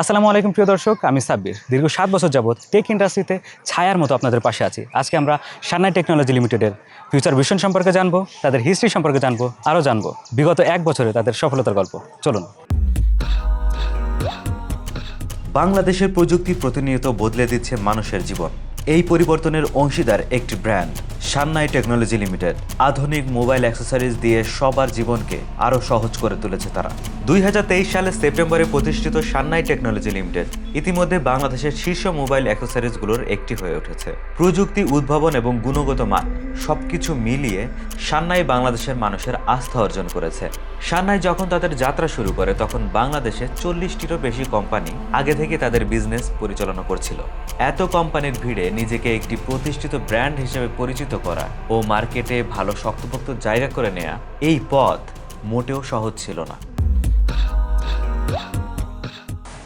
আসসালামু আলাইকুম প্রিয় দর্শক, আমি সাব্বির। দীর্ঘ 7 বছর যাবৎ টেক ইন্ডাস্ট্রিতে ছায়ার মতো আপনাদের পাশে আছি। আজকে আমরা সান্নাই টেকনোলজি লিমিটেডের ফিউচার ভিশন সম্পর্কে জানবো, তাদের হিস্ট্রি সম্পর্কে জানবো, আরও জানবো বিগত 1 বছরে তাদের সফলতার গল্প। চলুন। বাংলাদেশের প্রযুক্তি প্রতিনিয়ত বদলে দিচ্ছে মানুষের জীবন। এই পরিবর্তনের অংশীদার একটি ব্র্যান্ড সান্নাই টেকনোলজি লিমিটেড। আধুনিক মোবাইল অ্যাক্সেসরিজ দিয়ে সবার জীবনকে আরও সহজ করে তুলেছে তারা। 2023 সালের সেপ্টেম্বরে প্রতিষ্ঠিত সান্নাই টেকনোলজি লিমিটেড ইতিমধ্যে বাংলাদেশের শীর্ষ মোবাইল অ্যাক্সেসরিজগুলোর একটি হয়ে উঠেছে। প্রযুক্তি, উদ্ভাবন এবং গুণগত মান সবকিছু মিলিয়ে সান্নাই বাংলাদেশের মানুষের আস্থা অর্জন করেছে। সান্নাই যখন তাদের যাত্রা শুরু করে তখন বাংলাদেশে 40টিরও বেশি কোম্পানি আগে থেকে তাদের বিজনেস পরিচালনা করছিল। এত কোম্পানির ভিড়ে নিজেকে একটি প্রতিষ্ঠিত ব্র্যান্ড হিসেবে পরিচিত করা ও মার্কেটে ভালো শক্তপোক্ত জায়গা করে নেওয়া, এই পথ মোটেও সহজ ছিল না।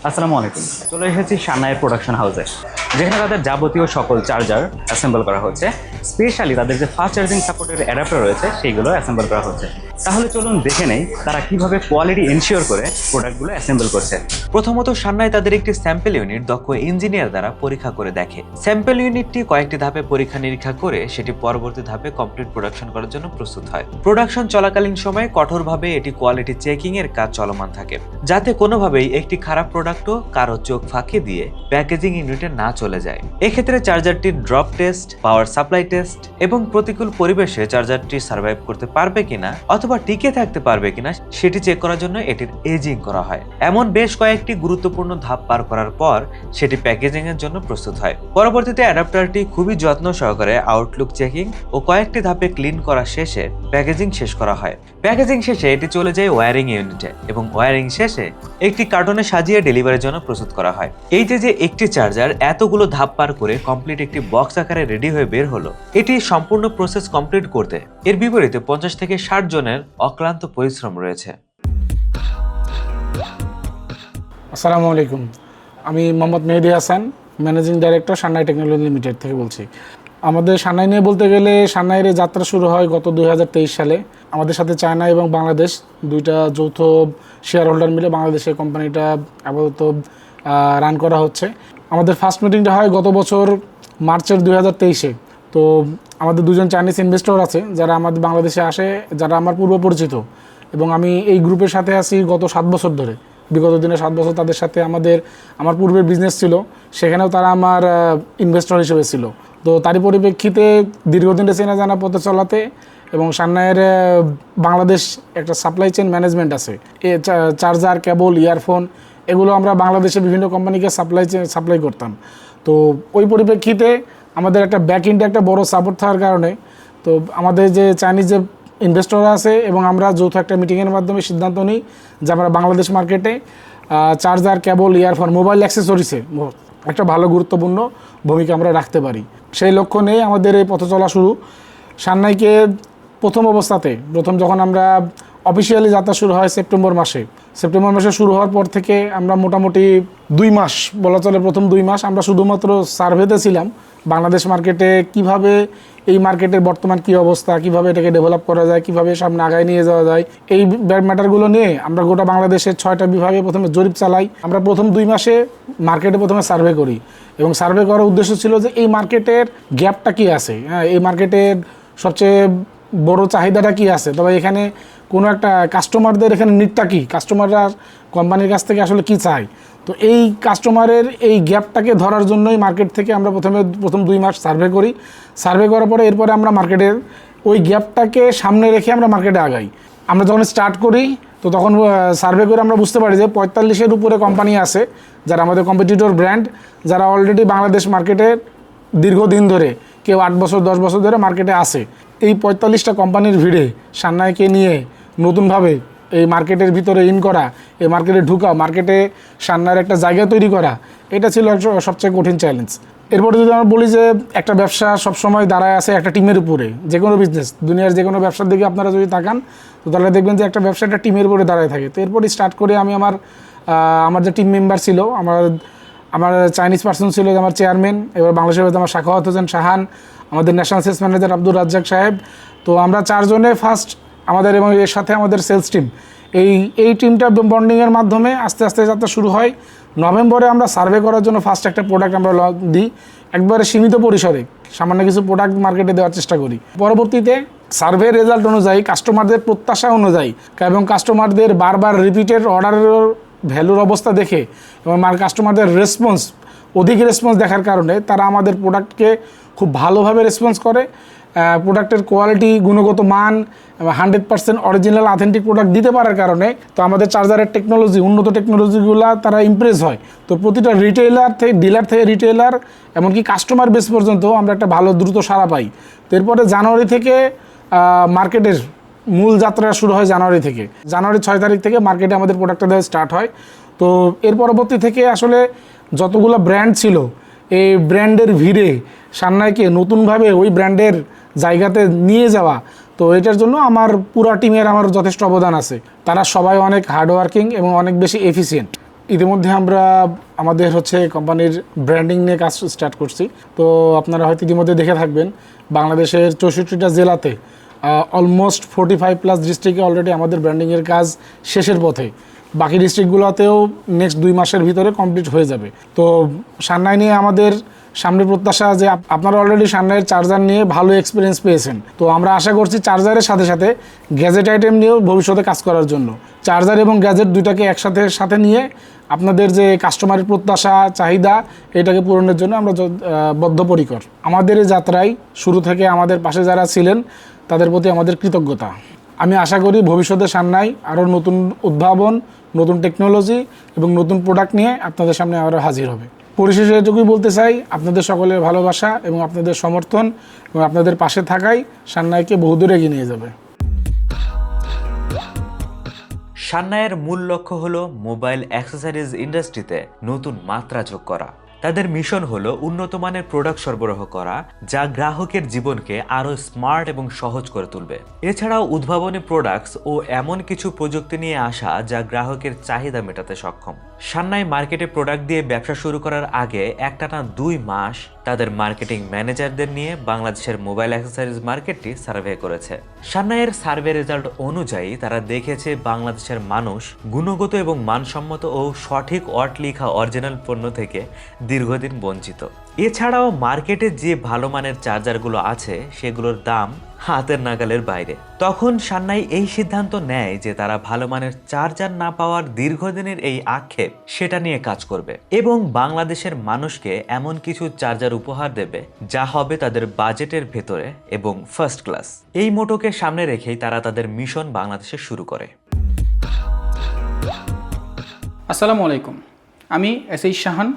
আসসালামু আলাইকুম। চলে এসেছি সান্নাইয়ের প্রোডাকশন হাউসে, যেখানে তাদের যাবতীয় সকল চার্জার অ্যাসেম্বল করা হচ্ছে। স্পেশালি তাদের যে ফাস্ট চার্জিং সাপোর্টের অ্যাডাপ্টার রয়েছে সেইগুলো অ্যাসেম্বল করা হচ্ছে। তাহলে চলুন দেখে নেই তারা কিভাবে কোয়ালিটি এনশিওর করে প্রোডাক্টগুলো অ্যাসেম্বল করছে। প্রথমত সান্নাই তাদের একটি স্যাম্পল ইউনিট দক্ষ ইঞ্জিনিয়ার দ্বারা পরীক্ষা করে দেখে। স্যাম্পল ইউনিটটি কয়েকটি ধাপে পরীক্ষা নিরীক্ষা করে সেটি পরবর্তী ধাপে কমপ্লিট প্রোডাকশন করার জন্য প্রস্তুত হয়। প্রোডাকশন চলাকালীন সময়ে কঠোরভাবে এটি কোয়ালিটি চেকিং এর কাজ চলমান থাকে, যাতে কোনোভাবেই একটি খারাপ প্রোডাক্টও কারো চোখ ফাঁকি দিয়ে প্যাকেজিং ইউনিটে না চলে যায়। এক্ষেত্রে চার্জারটির drop test, power supply test এবং প্রতিকূল পরিবেশে চার্জারটি সার্ভাইভ করতে পারবে কিনা অথবা টিকে থাকতে পারবে কিনা সেটি চেক করার জন্য এটির এজিং করা হয়। এমন বেশ কয়েকটি গুরুত্বপূর্ণ ধাপ পার করার পর সেটি প্যাকেজিং এর জন্য প্রস্তুত হয়। পরবর্তীতে অ্যাডাপ্টারটি খুবই যত্ন সহকারে আউটলুক চেকিং ও কয়েকটি ধাপে ক্লিন করা শেষে প্যাকেজিং শেষ করা হয়। প্যাকেজিং শেষে এটি চলে যায় ওয়্যারিং ইউনিটে এবং ওয়্যারিং শেষে একটি কার্টনে সাজিয়ে ডেলিভারির জন্য প্রস্তুত করা হয়। এই যে একটি চার্জার এতগুলো ধাপ পার করে কমপ্লিট একটি বক্স আকারে রেডি হয়ে বের হলো, এটি সম্পূর্ণ প্রসেস কমপ্লিট করতে এর বিপরীতে 50 থেকে 60 জনের অক্লান্ত পরিশ্রম রয়েছে। আসসালামু আলাইকুম, আমি Mohammad Mehedi Hasan, managing director Sannai technology limited থেকে বলছি। আমাদের সান্নাই নিয়ে বলতে গেলে সান্নাইয়ের যাত্রা শুরু হয় গত 2023 সালে। আমাদের সাথে চায়না এবং বাংলাদেশ দুইটা যৌথ শেয়ার হোল্ডার মিলে বাংলাদেশে কোম্পানিটা আপাতত রান করা হচ্ছে। আমাদের ফার্স্ট মিটিংটা হয় গত বছর মার্চের 2023-এ। তো আমাদের দুজন চাইনিজ ইনভেস্টর আছে যারা আমাদের বাংলাদেশে আসে, যারা আমার পূর্ব পরিচিত, এবং আমি এই গ্রুপের সাথে আছি গত 7 বছর ধরে। বিগত দিনে 7 বছর তাদের সাথে আমার পূর্বের বিজনেস ছিল, সেখানেও তারা আমার ইনভেস্টর হিসেবে ছিল। তো তারই পরিপ্রেক্ষিতে দীর্ঘদিনের চেনা জানা পথে চলাতে এবং সান্নাইয়ের বাংলাদেশ একটা সাপ্লাই চেইন ম্যানেজমেন্ট আছে, চার্জার, কেবল, ইয়ারফোন এগুলো আমরা বাংলাদেশে বিভিন্ন কোম্পানিকে সাপ্লাই করতাম। তো ওই পরিপ্রেক্ষিতে আমাদের একটা ব্যাক ইন্ডে একটা বড় সাপোর্ট থাকার কারণে তো আমাদের যে চাইনিজ যে ইনভেস্টররা আছে এবং আমরা যৌথ একটা মিটিংয়ের মাধ্যমে সিদ্ধান্ত নিই যে আমরা বাংলাদেশ মার্কেটে চার্জার, কেবল, ইয়ারফোন, মোবাইল অ্যাক্সেসরিজে একটা ভালো গুরুত্বপূর্ণ ভূমিকা আমরা রাখতে পারি। সেই লক্ষ্য নিয়ে আমাদের এই পথ চলা শুরু। সান্নাইকে প্রথম যখন আমরা অফিসিয়ালি যাত্রা শুরু হয় সেপ্টেম্বর মাসে শুরু হওয়ার পর থেকে আমরা মোটামুটি 2 মাস বলা চলে, প্রথম 2 মাস আমরা শুধুমাত্র সার্ভেতে ছিলাম বাংলাদেশ মার্কেটে, কিভাবে এই মার্কেটের বর্তমান কী অবস্থা, কিভাবে এটাকে ডেভেলপ করা যায়, কিভাবে সামনে আগায় নিয়ে যাওয়া যায়, এই ম্যাটারগুলো নিয়ে আমরা গোটা বাংলাদেশের 6টা বিভাগে প্রথমে জরিপ চালাই। আমরা প্রথম 2 মাসে মার্কেটে প্রথমে সার্ভে করি এবং সার্ভে করার উদ্দেশ্য ছিল যে এই মার্কেটের গ্যাপটা কী আছে, এই মার্কেটের সবচেয়ে বড় চাহিদাটা কী আছে, তবে এখানে কোনো একটা কাস্টমারদের এখানে নিডটা কী, কাস্টমাররা কোম্পানির কাছ থেকে আসলে কী চায়। তো এই কাস্টমারের এই গ্যাপটাকে ধরার জন্যই মার্কেট থেকে আমরা প্রথম 2 মাস সার্ভে করি। সার্ভে করার পরে এরপরে আমরা মার্কেটের ওই গ্যাপটাকে সামনে রেখে আমরা মার্কেটে আগাই। আমরা যখন স্টার্ট করি তো তখন সার্ভে করে আমরা বুঝতে পারি যে 45-এর উপরে কোম্পানি আছে যারা আমাদের কম্পিটিটর ব্র্যান্ড, যারা অলরেডি বাংলাদেশ মার্কেটে দীর্ঘদিন ধরে, কেউ 8 বছর 10 বছর ধরে মার্কেটে আসে। এই 45টা কোম্পানির ভিড়ে সান্নাইকে নিয়ে নতুনভাবে এই মার্কেটের ভিতরে করা, এই মার্কেটে ঢুকা, মার্কেটে সান্নাইয়ের একটা জায়গা তৈরি করা, এটা ছিল সবচেয়ে কঠিন চ্যালেঞ্জ। এরপরে যদি আমরা বলি যে একটা ব্যবসা সবসময় দাঁড়ায় আছে একটা টিমের উপরে, যে কোনো বিজনেস, দুনিয়ার যে কোনো ব্যবসার দিকে আপনারা যদি তাকান তো তাহলে দেখবেন যে একটা ব্যবসা একটা টিমের উপরে দাঁড়ায় থাকে। তো এরপরই স্টার্ট করে আমি আমার যে টিম মেম্বার ছিল, আমার চাইনিজ পার্সন ছিল আমার চেয়ারম্যান, এবার বাংলাদেশের আমার সাখাওয়াত হোসেন শাহান, আমাদের national sales manager Abdur Razzak সাহেব। তো আমরা 4 জনে ফার্স্ট আমাদের, এবং এর সাথে আমাদের সেলস টিম, এই টিমটা বন্ডিংয়ের মাধ্যমে আস্তে আস্তে যাত্রা শুরু হয়। নভেম্বরে আমরা সার্ভে করার জন্য ফার্স্ট একটা প্রোডাক্ট আমরা দিই, একবারে সীমিত পরিসরে সামান্য কিছু প্রোডাক্ট মার্কেটে দেওয়ার চেষ্টা করি। পরবর্তীতে সার্ভে রেজাল্ট অনুযায়ী, কাস্টমারদের প্রত্যাশা অনুযায়ী এবং কাস্টমারদের বারবার রিপিটেড অর্ডারের ভ্যালুর অবস্থা দেখে এবং কাস্টমারদের রেসপন্স, অধিক রেসপন্স দেখার কারণে তারা আমাদের প্রোডাক্টকে খুব ভালোভাবে রেসপন্স করে। প্রোডাক্টের কোয়ালিটি, গুণগত মান 100% অরিজিনাল অথেন্টিক প্রোডাক্ট দিতে পারার কারণে তো আমাদের চার্জারের টেকনোলজি, উন্নত টেকনোলজিগুলো তারা ইমপ্রেস হয়। তো প্রতিটা রিটেইলার থেকে, ডিলার থেকে রিটেইলার, এমনকি কাস্টমার বেস পর্যন্ত আমরা একটা ভালো দ্রুত সাড়া পাই। তো এরপরে জানুয়ারি থেকে মার্কেটের মূল যাত্রা শুরু হয়। জানুয়ারি 6 তারিখ থেকে মার্কেটে আমাদের প্রোডাক্টটা দেওয়া স্টার্ট হয়। তো এর পরবর্তী থেকে আসলে যতগুলো ব্র্যান্ড ছিল, এই ব্র্যান্ডের ভিড়ে সান্নাইকে নতুনভাবে ওই ব্র্যান্ডের জায়গাতে নিয়ে যাওয়া, তো এটার জন্য আমার পুরো টিমের আমার যথেষ্ট অবদান আছে। তারা সবাই অনেক হার্ডওয়ার্কিং এবং অনেক বেশি এফিসিয়েন্ট। ইতিমধ্যে আমরা আমাদের কোম্পানির ব্র্যান্ডিং নিয়ে কাজ স্টার্ট করছি। তো আপনারা হয়তো ইতিমধ্যে দেখে থাকবেন, বাংলাদেশের 64টা জেলাতে অলমোস্ট 45+ ডিস্ট্রিক্টে অলরেডি আমাদের ব্র্যান্ডিংয়ের কাজ শেষের পথে। বাকি ডিস্ট্রিক্টগুলোতেও নেক্সট 2 মাসের ভিতরে কমপ্লিট হয়ে যাবে। তো সান্নাই নিয়ে আমাদের সামনের প্রত্যাশা যে আপনারা অলরেডি সান্নাইয়ের চার্জার নিয়ে ভালো এক্সপিরিয়েন্স পেয়েছেন। তো আমরা আশা করছি চার্জারের সাথে সাথে গ্যাজেট আইটেম নিয়েও ভবিষ্যতে কাজ করার জন্য, চার্জার এবং গ্যাজেট দুইটাকে একসাথে নিয়ে আপনাদের যে কাস্টমারের প্রত্যাশা, চাহিদা, এটাকে পূরণের জন্য আমরা বদ্ধপরিকর। আমাদের এই যাত্রায় শুরু থেকে আমাদের পাশে যারা ছিলেন তাদের প্রতি আমাদের কৃতজ্ঞতা। আমি আশা করি ভবিষ্যতে সান্নাই আরও নতুন উদ্ভাবন, নতুন টেকনোলজি এবং নতুন প্রোডাক্ট নিয়ে আপনাদের সামনে আরও হাজির হবে। পরিশেষে এটুকুই বলতে চাই, আপনাদের সকলের ভালোবাসা এবং আপনাদের সমর্থন এবং আপনাদের পাশে থাকাই সান্নাইকে বহুদূর এগিয়ে নিয়ে যাবে। সান্নাইয়ের মূল লক্ষ্য হলো মোবাইল অ্যাক্সেসরিজ ইন্ডাস্ট্রিতে নতুন মাত্রা যোগ করা। তাদের মিশন হলো উন্নত মানের প্রোডাক্ট সরবরাহ করা, যা গ্রাহকের জীবনকে আরো স্মার্ট এবং সহজ করে তুলবে। এছাড়াও উদ্ভাবনী প্রোডাক্টস ও এমন কিছু প্রযুক্তি নিয়ে আসা যা গ্রাহকের চাহিদা মেটাতে সক্ষম। সান্নাই মার্কেটে প্রোডাক্ট দিয়ে ব্যবসা শুরু করার আগে একটানা 2 মাস তাদের মার্কেটিং ম্যানেজারদের নিয়ে বাংলাদেশের মোবাইল অ্যাক্সেসরিজ মার্কেটটি সার্ভে করেছে। সান্নাইয়ের সার্ভে রেজাল্ট অনুযায়ী তারা দেখেছে বাংলাদেশের মানুষ গুণগত এবং মানসম্মত ও সঠিক অর্থ লেখা অরিজিনাল পণ্য থেকে দীর্ঘদিন বঞ্চিত। এছাড়াও মার্কেটে যে ভালো মানের চার্জারগুলো আছে সেগুলোর দাম হাতের নাগালের বাইরে। তখন সান্নাই এই সিদ্ধান্ত নেয় যে তারা ভালো মানের চার্জার না পাওয়ার দীর্ঘদিনের এই আক্ষেপ, সেটা নিয়ে কাজ করবে এবং বাংলাদেশের মানুষকে এমন কিছু চার্জার উপহার দেবে যা হবে তাদের বাজেটের ভেতরে এবং ফার্স্ট ক্লাস। এই মোটোকে সামনে রেখেই তারা তাদের মিশন বাংলাদেশে শুরু করে। আসসালামু আলাইকুম, আমি এসএইচ শাহান,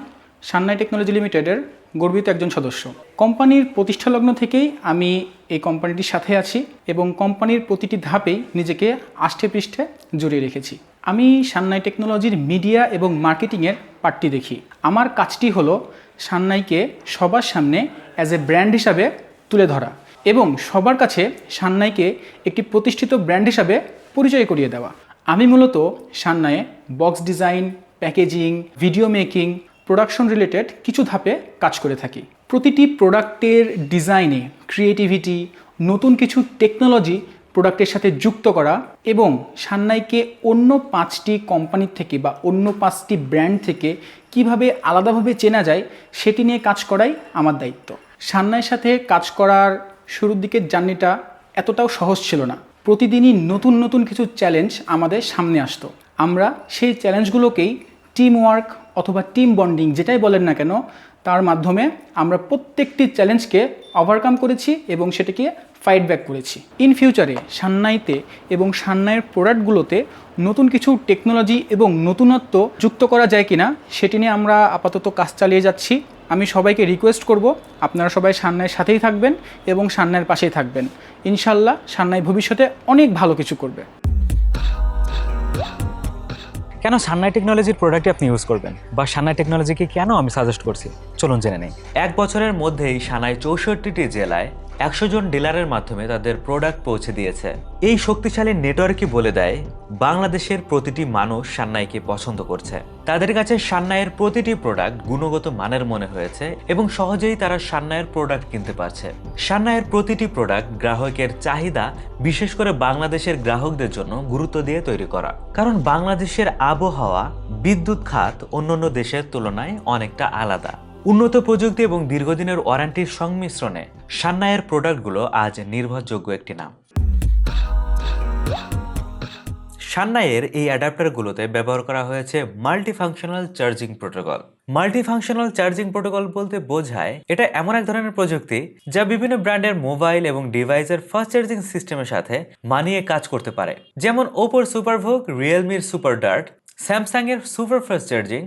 সান্নাই টেকনোলজি লিমিটেডের গর্বিত একজন সদস্য। কোম্পানির প্রতিষ্ঠালগ্ন থেকেই আমি এই কোম্পানিটির সাথে আছি এবং কোম্পানির প্রতিটি ধাপেই নিজেকে আষ্টে পৃষ্ঠে জড়িয়ে রেখেছি। আমি সান্নাই টেকনোলজির মিডিয়া এবং মার্কেটিংয়ের পার্টটি দেখি। আমার কাজটি হলো সান্নাইকে সবার সামনে অ্যাজ এ ব্র্যান্ড হিসাবে তুলে ধরা এবং সবার কাছে সান্নাইকে একটি প্রতিষ্ঠিত ব্র্যান্ড হিসাবে পরিচয় করিয়ে দেওয়া। আমি মূলত সান্নাইয়ে box design, packaging, video making, production related কিছু ধাপে কাজ করে থাকি। প্রতিটি প্রোডাক্টের ডিজাইনে ক্রিয়েটিভিটি, নতুন কিছু টেকনোলজি প্রোডাক্টের সাথে যুক্ত করা এবং সান্নাইকে অন্য 5টি কোম্পানির থেকে বা অন্য 5টি ব্র্যান্ড থেকে কিভাবে আলাদাভাবে চেনা যায় সেটি নিয়ে কাজ করাই আমার দায়িত্ব। সান্নাইয়ের সাথে কাজ করার শুরুর দিকের জার্নিটা এতটাও সহজ ছিল না। প্রতিদিনই নতুন নতুন কিছু চ্যালেঞ্জ আমাদের সামনে আসতো। আমরা সেই চ্যালেঞ্জগুলোকেই টিম ওয়ার্ক অথবা টিম বন্ডিং যেটাই বলেন না কেন, তার মাধ্যমে আমরা প্রত্যেকটি চ্যালেঞ্জকে ওভারকাম করেছি এবং সেটাকে ফাইট ব্যাক করেছি। ইন ফিউচারে সান্নাইতে এবং সান্নাইয়ের প্রোডাক্টগুলোতে নতুন কিছু টেকনোলজি এবং নতুনত্ব যুক্ত করা যায় কিনা সেটি নিয়ে আমরা আপাতত কাজ চালিয়ে যাচ্ছি। আমি সবাইকে রিকোয়েস্ট করব, আপনারা সবাই সান্নাইয়ের সাথেই থাকবেন এবং সান্নাইয়ের পাশেই থাকবেন। ইনশাল্লাহ সান্নাই ভবিষ্যতে অনেক ভালো কিছু করবে। কেন সান্নাই টেকনোলজির প্রোডাক্টই আপনি ইউজ করবেন, বা সান্নাই টেকনোলজিকে কেন আমি সাজেস্ট করছি, চলুন জেনে নেই। 1 বছরের মধ্যেই সান্নাই 64টি জেলায় 100 জন ডিলারের মাধ্যমে তাদের প্রোডাক্ট পৌঁছে দিয়েছে। এই শক্তিশালী নেটওয়ার্কই বলে দেয় বাংলাদেশের প্রতিটি মানুষ সান্নাইকে পছন্দ করছে। তাদের কাছে সান্নাইয়ের প্রতিটি প্রোডাক্ট গুণগত মানের মনে হয়েছে এবং সহজেই তারা সান্নাইয়ের প্রোডাক্ট কিনতে পারছে। সান্নাইয়ের প্রতিটি প্রোডাক্ট গ্রাহকের চাহিদা, বিশেষ করে বাংলাদেশের গ্রাহকদের জন্য গুরুত্ব দিয়ে তৈরি করা। কারণ বাংলাদেশের আবহাওয়া, বিদ্যুৎ খাত অন্যান্য দেশের তুলনায় অনেকটা আলাদা। উন্নত প্রযুক্তি এবং দীর্ঘদিনের ওয়ারেন্টির সংমিশ্রণে সান্নাইয়ের প্রোডাক্টগুলো আজ নির্ভরযোগ্য একটি নাম। সান্নাইয়ের এই অ্যাডাপ্টারগুলোতে ব্যবহার করা হয়েছে multifunctional charging protocol. Multifunctional charging protocol বলতে বোঝায় এটা এমন এক ধরনের প্রযুক্তি যা বিভিন্ন ব্র্যান্ডের মোবাইল এবং ডিভাইসের ফাস্ট চার্জিং সিস্টেমের সাথে মানিয়ে কাজ করতে পারে। যেমন ওপোর সুপারভোগ, রিয়েলমির সুপার ডার্ট, স্যামসাং এর সুপার ফাস্ট চার্জিং।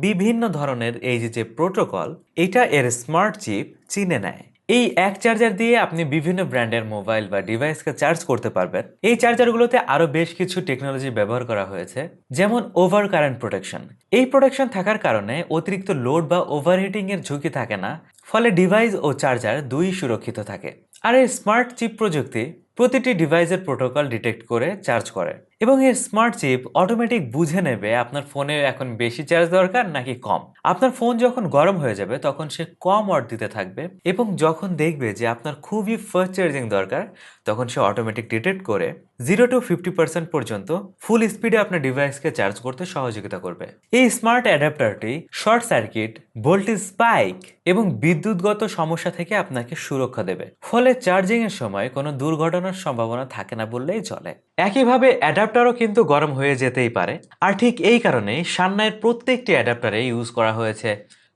বিভিন্ন ধরনের এই যে প্রোটোকল, এটা এর স্মার্ট চিপ চিনে নেয়। এই এক চার্জার দিয়ে আপনি বিভিন্ন ব্র্যান্ডের মোবাইল বা ডিভাইসকে চার্জ করতে পারবেন। এই চার্জারগুলোতে আরো বেশ কিছু টেকনোলজি ব্যবহার করা হয়েছে, যেমন ওভার কারেন্ট প্রোটেকশন। এই প্রোটেকশন থাকার কারণে অতিরিক্ত লোড বা ওভারহিটিং এর ঝুঁকি থাকে না, ফলে ডিভাইস ও চার্জার দুই সুরক্ষিত থাকে। আর এই স্মার্ট চিপ প্রযুক্তি প্রতিটি ডিভাইসের প্রোটোকল ডিটেক্ট করে চার্জ করে এবং এই স্মার্ট চিপ অটোমেটিক বুঝে নেবে আপনার ফোনে এখন বেশি চার্জ দরকার নাকি কম। আপনার ফোন যখন গরম হয়ে যাবে তখন সে কম ওয়াট দিতে থাকবে এবং যখন দেখবে যে আপনার খুবই ফাস্ট চার্জিং দরকার তখন সে অটোমেটিক ডিটেক্ট করে 0 to 50% পর্যন্ত ফুল স্পিডে আপনার ডিভাইসকে চার্জ করতে সহযোগিতা করবে। এই স্মার্ট অ্যাডাপ্টারটি শর্ট সার্কিট, ভোল্টেজ স্পাইক এবং বিদ্যুৎগত সমস্যা থেকে আপনাকে সুরক্ষা দেবে, ফলে চার্জিং এর সময় কোনো দুর্ঘটনার সম্ভাবনা থাকে না বললেই চলে। একইভাবে অ্যাডাপ্টারও কিন্তু গরম হয়ে যেতেই পারে, আর ঠিক এই কারণেই সান্নাইয়ের প্রত্যেকটি অ্যাডাপ্টারে ইউজ করা হয়েছে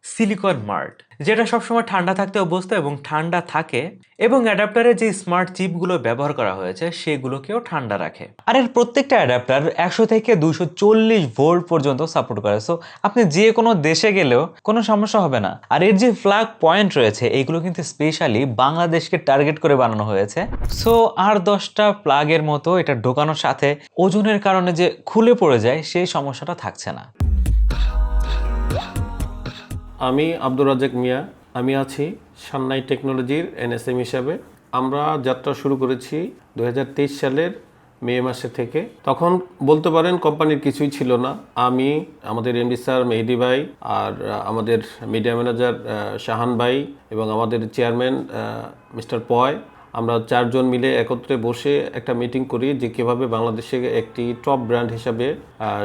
সিলিকন মার্ট, যেটা সবসময় ঠান্ডা থাকতে অভ্যস্ত এবং ঠান্ডা থাকে, এবং অ্যাডাপ্টারে যে স্মার্ট চিপগুলো ব্যবহার করা হয়েছে সেগুলোকেও ঠান্ডা রাখে। আর এর প্রত্যেকটা অ্যাডাপ্টার 100 থেকে 240 ভোল্ট পর্যন্ত সাপোর্ট করে, সো আপনি যে কোনো দেশে গেলেও কোনো সমস্যা হবে না। আর এর যে ফ্ল্যাগ পয়েন্ট রয়েছে এইগুলো কিন্তু স্পেশালি বাংলাদেশকে টার্গেট করে বানানো হয়েছে। সো আর 10টা প্লাগের মতো এটা ঢোকানোর সাথে ওজনের কারণে যে খুলে পড়ে যায় সেই সমস্যাটা থাকছে না। আমি আব্দুর রাজ্জাক মিয়া, আমি আছি সান্নাই টেকনোলজির এনএসএম হিসাবে। আমরা যাত্রা শুরু করেছি 2023 সালের মে মাসে থেকে। তখন বলতে পারেন কোম্পানির কিছুই ছিল না। আমি, আমাদের এমডি স্যার মেহেদি ভাই, আর আমাদের মিডিয়া ম্যানেজার শাহান ভাই এবং আমাদের চেয়ারম্যান মিস্টার পয়, আমরা 4 জন মিলে একত্রে বসে একটা মিটিং করি যে কীভাবে বাংলাদেশে একটি টপ ব্র্যান্ড হিসাবে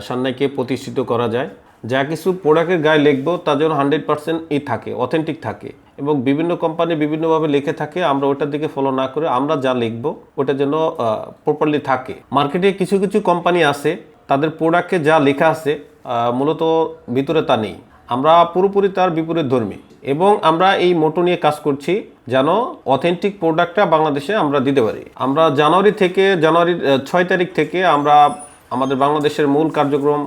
সান্নাইকে প্রতিষ্ঠিত করা যায়। যা কিছু প্রোডাক্টের গায়ে লিখবো তা যেন 100% থাকে, অথেন্টিক থাকে, এবং বিভিন্ন কোম্পানি বিভিন্নভাবে লিখে থাকে, আমরা ওটার দিকে ফলো না করে আমরা যা লিখবো ওটা যেন প্রপারলি থাকে। মার্কেটে কিছু কিছু কোম্পানি আছে তাদের প্রোডাক্টে যা লেখা আছে মূলত ভিতরে তা নেই। আমরা পুরোপুরি তার বিপরীত ধর্মী এবং আমরা এই মোটো নিয়ে কাজ করছি যেন অথেন্টিক প্রোডাক্টটা বাংলাদেশে আমরা দিতে পারি। আমরা জানুয়ারির 6 তারিখ থেকে আমরা আমাদের বাংলাদেশের মূল কার্যক্রম